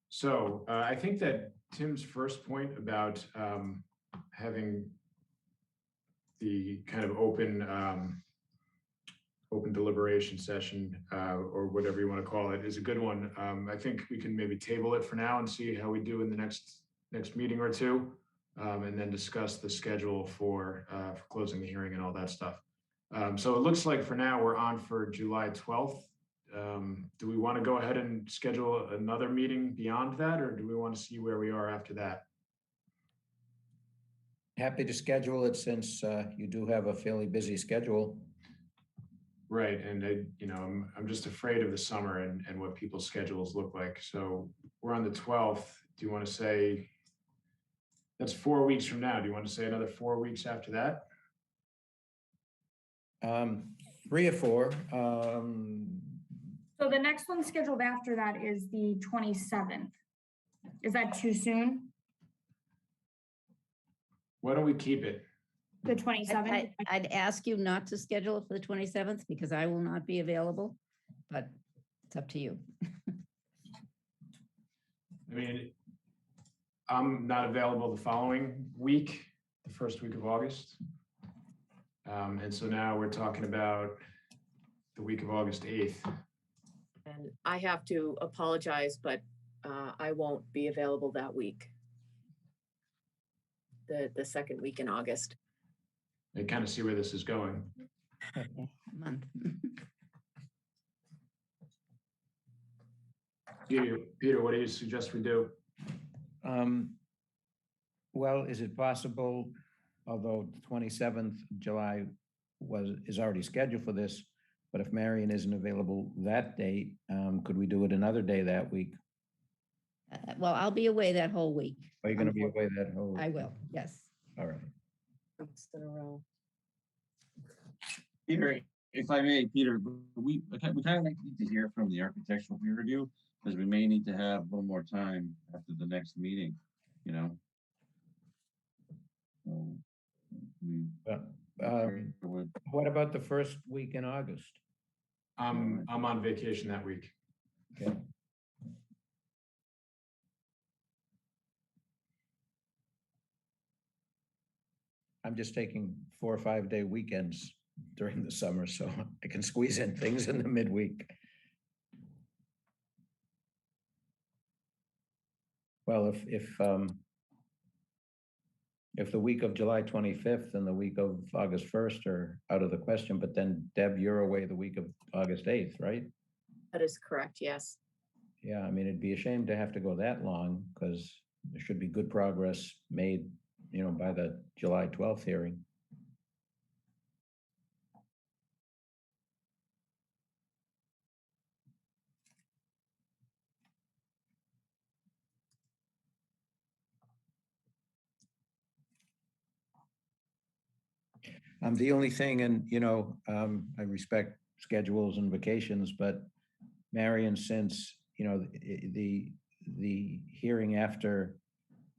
So I think that Tim's first point about having the kind of open deliberation session or whatever you want to call it is a good one. I think we can maybe table it for now and see how we do in the next meeting or two, and then discuss the schedule for closing the hearing and all that stuff. So it looks like for now we're on for July 12th. Do we want to go ahead and schedule another meeting beyond that, or do we want to see where we are after that? Happy to schedule it since you do have a fairly busy schedule. Right, and I'm just afraid of the summer and what people's schedules look like. So we're on the 12th. Do you want to say that's 4 weeks from now? Do you want to say another 4 weeks after that? 3 or 4. So the next one scheduled after that is the 27th. Is that too soon? Why don't we keep it? The 27th? I'd ask you not to schedule it for the 27th because I will not be available, but it's up to you. I mean, I'm not available the following week, the first week of August. And so now we're talking about the week of August 8th. And I have to apologize, but I won't be available that week. The second week in August. I kind of see where this is going. Okay, a month. Peter, what do you suggest we do? Well, is it possible, although the 27th of July is already scheduled for this, but if Marion isn't available that date, could we do it another day that week? Well, I'll be away that whole week. Are you going to be away that whole week? I will, yes. All right. Weeks in a row. Peter, if I may, Peter, we kind of need to hear from the architectural peer review because we may need to have a little more time after the next meeting, So What about the first week in August? I'm on vacation that week. Okay. I'm just taking 4 or 5 day weekends during the summer, so I can squeeze in things in the midweek. Well, if the week of July 25th and the week of August 1st are out of the question, but then Deb, you're away the week of August 8th, right? That is correct, yes. Yeah, I mean, it'd be a shame to have to go that long because there should be good progress made, by the July 12th hearing. The only thing, and I respect schedules and vacations, but Marion, since the hearing after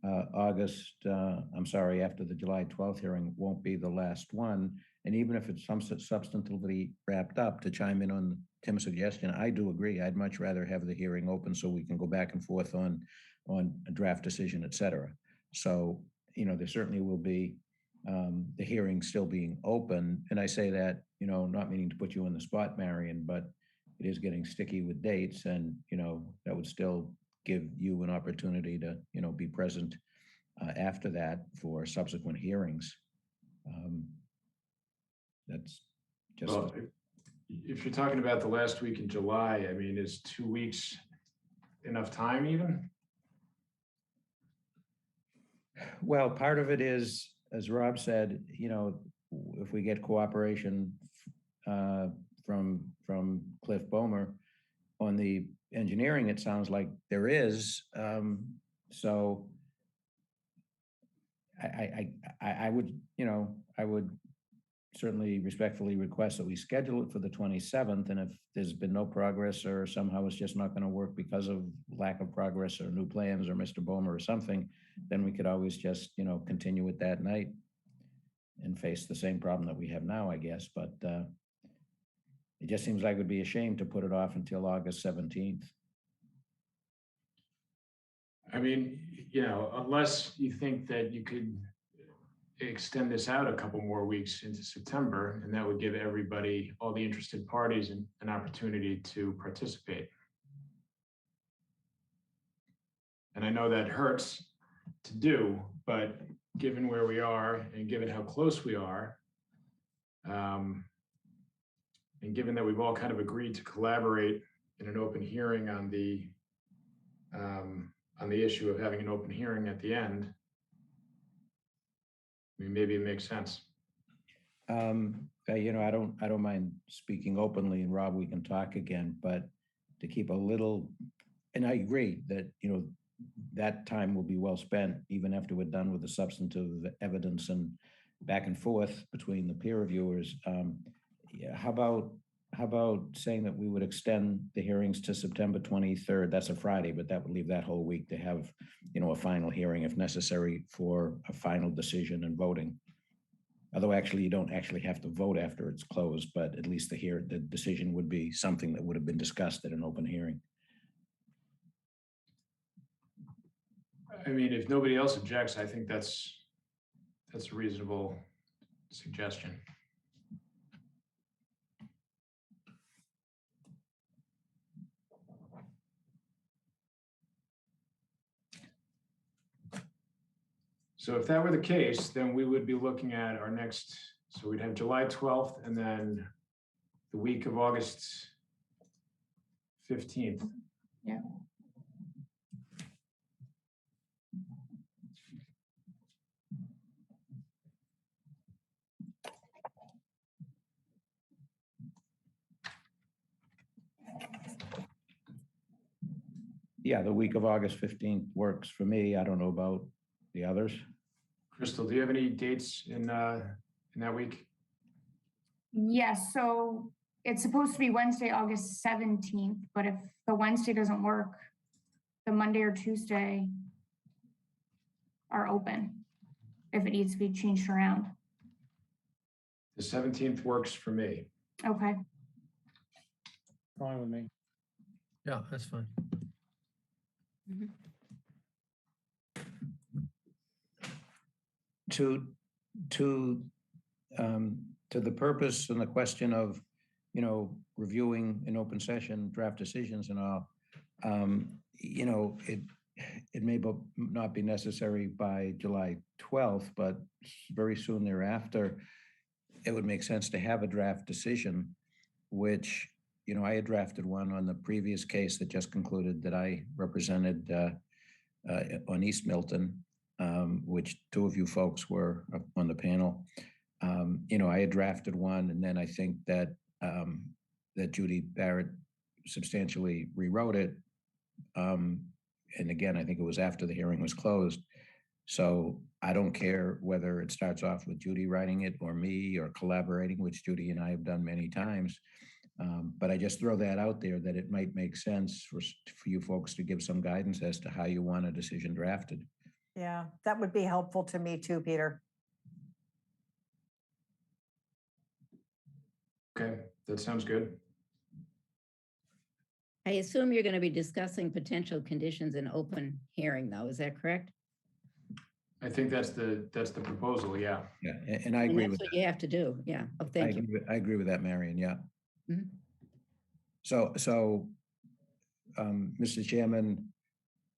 after the July 12th hearing won't be the last one, and even if it's some substantively wrapped up, to chime in on Tim's suggestion, I do agree. I'd much rather have the hearing open so we can go back and forth on a draft decision, et cetera. So there certainly will be the hearing still being open. And I say that, not meaning to put you on the spot, Marion, but it is getting sticky with dates and, that would still give you an opportunity to, be present after that for subsequent hearings. That's just. Well, if you're talking about the last week in July, I mean, is 2 weeks enough time even? Well, part of it is, as Rob said, if we get cooperation from Cliff Bomer on the engineering, it sounds like there is. So I would, I would certainly respectfully request that we schedule it for the 27th. And if there's been no progress or somehow it's just not going to work because of lack of progress or new plans or Mr. Bomer or something, then we could always just, continue it that night and face the same problem that we have now, I guess. But it just seems like it would be a shame to put it off until August 17th. I mean, unless you think that you could extend this out a couple more weeks into September, and that would give everybody, all the interested parties, an opportunity to participate. And I know that hurts to do, but given where we are and given how close we are, and given that we've all kind of agreed to collaborate in an open hearing on the issue of having an open hearing at the end, I mean, maybe it makes sense. I don't mind speaking openly, and Rob, we can talk again, but to keep a little, and I agree that, that time will be well spent, even after we're done with the substantive evidence and back and forth between the peer reviewers. How about saying that we would extend the hearings to September 23rd? That's a Friday, but that would leave that whole week to have, a final hearing if necessary for a final decision and voting. Although actually you don't actually have to vote after it's closed, but at least the decision would be something that would have been discussed at an open hearing. I mean, if nobody else objects, I think that's a reasonable suggestion. So if that were the case, then we would be looking at our next, so we'd have July 12th and then the week of August 15th. Yeah. Yeah, the week of August 15th works for me. I don't know about the others. Crystal, do you have any dates in that week? Yes, so it's supposed to be Wednesday, August 17th, but if the Wednesday doesn't work, the Monday or Tuesday are open if it needs to be changed around. The 17th works for me. Okay. Fine with me. Yeah, that's fine. To the purpose and the question of, reviewing in open session draft decisions and all, it may not be necessary by July 12th, but very soon thereafter, it would make sense to have a draft decision, which, I had drafted one on the previous case that just concluded that I represented on East Milton, which two of you folks were up on the panel. I had drafted one, and then I think that that Judy Barrett substantially rewrote it. And again, I think it was after the hearing was closed. So I don't care whether it starts off with Judy writing it or me or collaborating, which Judy and I have done many times. But I just throw that out there that it might make sense for you folks to give some guidance as to how you want a decision drafted. Yeah, that would be helpful to me too, Peter. Okay, that sounds good. I assume you're going to be discussing potential conditions in open hearing, though. Is that correct? I think that's the proposal, yeah. Yeah, and I agree And with that's what that. you have to do. Yeah. Oh, thank you. I agree with that, Marion. Yeah. Mhm. So, Mr. Chairman,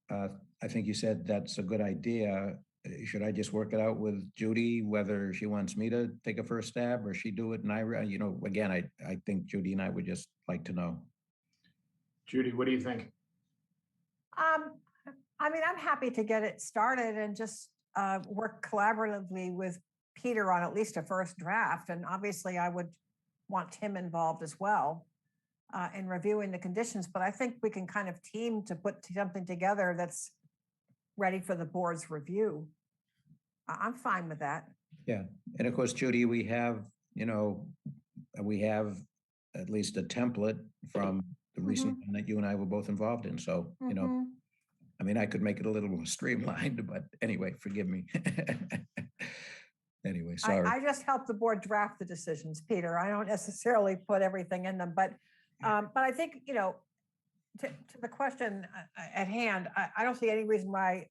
I think you said that's a good idea. should I just work it out with Judy, whether she wants me to take a first stab or she do it? And again, I think Judy and I would just like to know. Judy, what do you think? I mean, I'm happy to get it started and just work collaboratively with Peter on at least a first draft. And obviously I would want Tim involved as well in reviewing the conditions, but I think we can kind of team to put something together that's ready for the board's review. I'm fine with that. Yeah. And of course, Judy, we have at least a template from the recent one that you and I were both involved in. So, I mean, I could make it a little more streamlined, but anyway, forgive me. Anyway, sorry. I just help the board draft the decisions, Peter. I don't necessarily put everything in them, but I think, to the question at hand, I don't see any reason why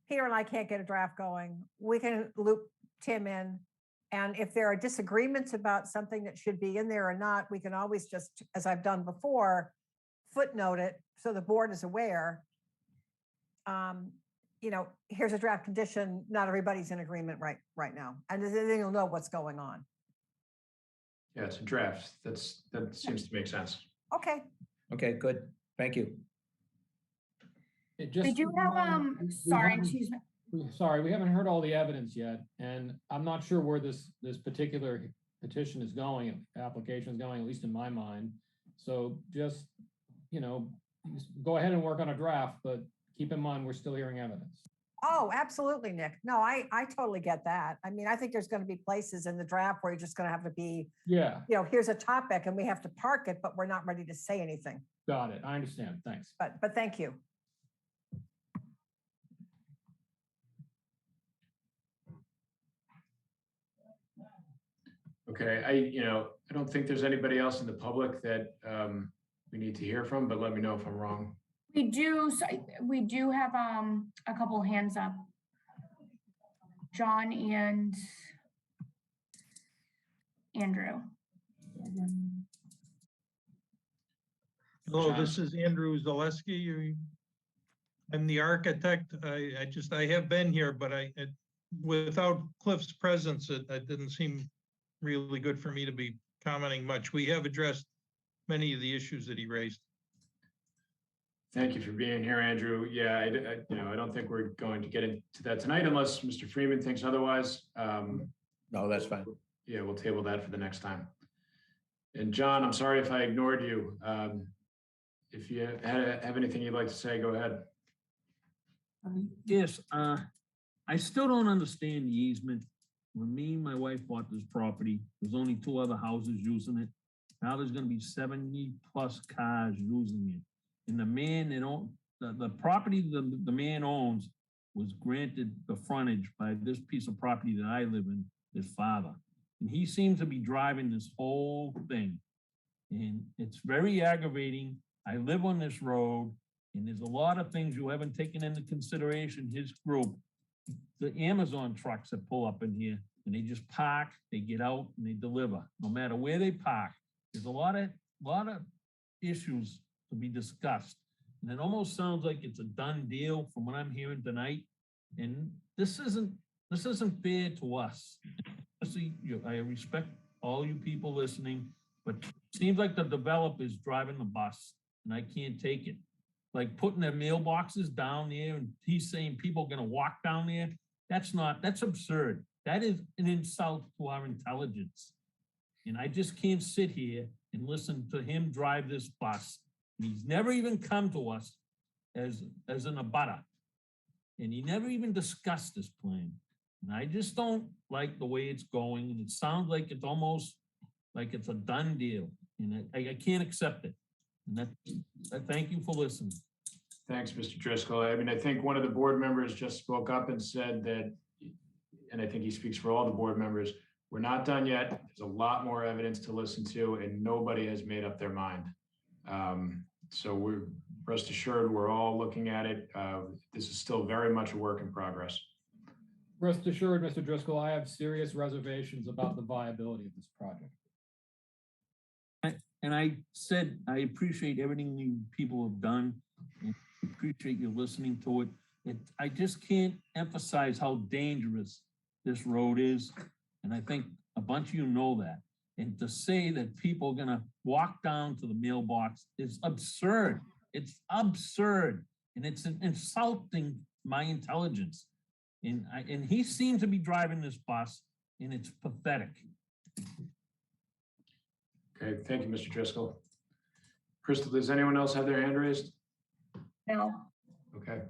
Peter and I can't get a draft going. We can loop Tim in. And if there are disagreements about something that should be in there or not, we can always just, as I've done before, footnote it so the board is aware. Here's a draft condition. Not everybody's in agreement right now. And then you'll know what's going on. Yeah, it's a draft. That seems to make sense. Okay. Okay, good. Thank you. We do have, sorry, excuse me. Sorry, we haven't heard all the evidence yet, and I'm not sure where this particular petition is going, application is going, at least in my mind. So just, go ahead and work on a draft, but keep in mind, we're still hearing evidence. Oh, absolutely, Nick. No, I totally get that. I mean, I think there's going to be places in the draft where you're just going to have to be, here's a topic and we have to park it, but we're not ready to say anything. Got it. I understand. Thanks. But thank you. Okay, I don't think there's anybody else in the public that we need to hear from, but let me know if I'm wrong. We do have a couple hands up. John and Andrew. Hello, this is Andrew Zaleski. I'm the architect. I have been here, but without Cliff's presence, it didn't seem really good for me to be commenting much. We have addressed many of the issues that he raised. Thank you for being here, Andrew. Yeah, I don't think we're going to get into that tonight unless Mr. Freeman thinks otherwise. No, that's fine. Yeah, we'll table that for the next time. And John, I'm sorry if I ignored you. If you have anything you'd like to say, go ahead. Yes, I still don't understand the easement. When me and my wife bought this property, there's only 2 other houses using it. Now there's gonna be 70+ cars using it. And the man that the property the man owns was granted the frontage by this piece of property that I live in, his father. And he seems to be driving this whole thing. And it's very aggravating. I live on this road, and there's a lot of things you haven't taken into consideration, his group. The Amazon trucks that pull up in here, and they just park, they get out, and they deliver, no matter where they park. There's a lot of issues to be discussed. And it almost sounds like it's a done deal from what I'm hearing tonight. And this isn't fair to us. I respect all you people listening, but it seems like the developer is driving the bus, and I can't take it. Like putting their mailboxes down there, and he's saying people are gonna walk down there. That's absurd. That is an insult to our intelligence. And I just can't sit here and listen to him drive this bus. And he's never even come to us as an abutter. And he never even discussed this plan. And I just don't like the way it's going. And it sounds like it's almost like it's a done deal. And I can't accept it. And I thank you for listening. Thanks, Mr. Driscoll. I mean, I think one of the board members just spoke up and said that, and I think he speaks for all the board members, we're not done yet. There's a lot more evidence to listen to, and nobody has made up their mind. So we're rest assured, we're all looking at it. This is still very much a work in progress. Rest assured, Mr. Driscoll, I have serious reservations about the viability of this project. And I said, I appreciate everything you people have done. And appreciate you listening to it. I just can't emphasize how dangerous this road is. And I think a bunch of you know that. And to say that people are gonna walk down to the mailbox is absurd. It's absurd. And it's insulting my intelligence. And he seems to be driving this bus, and it's pathetic. Okay, thank you, Mr. Driscoll. Crystal, does anyone else have their hand raised? No. Okay.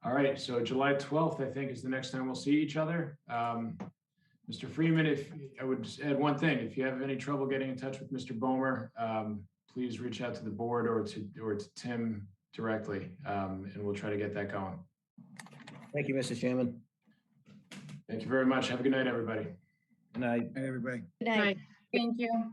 All right, so July 12th, I think, is the next time we'll see each other. Mr. Freeman, if I would just add one thing, if you have any trouble getting in touch with Mr. Bomer, please reach out to the board or to Tim directly, and we'll try to get that going. Thank you, Mr. Chairman. Thank you very much. Have a good night, everybody. Good night. Hey, everybody. Good night. Right. Thank you.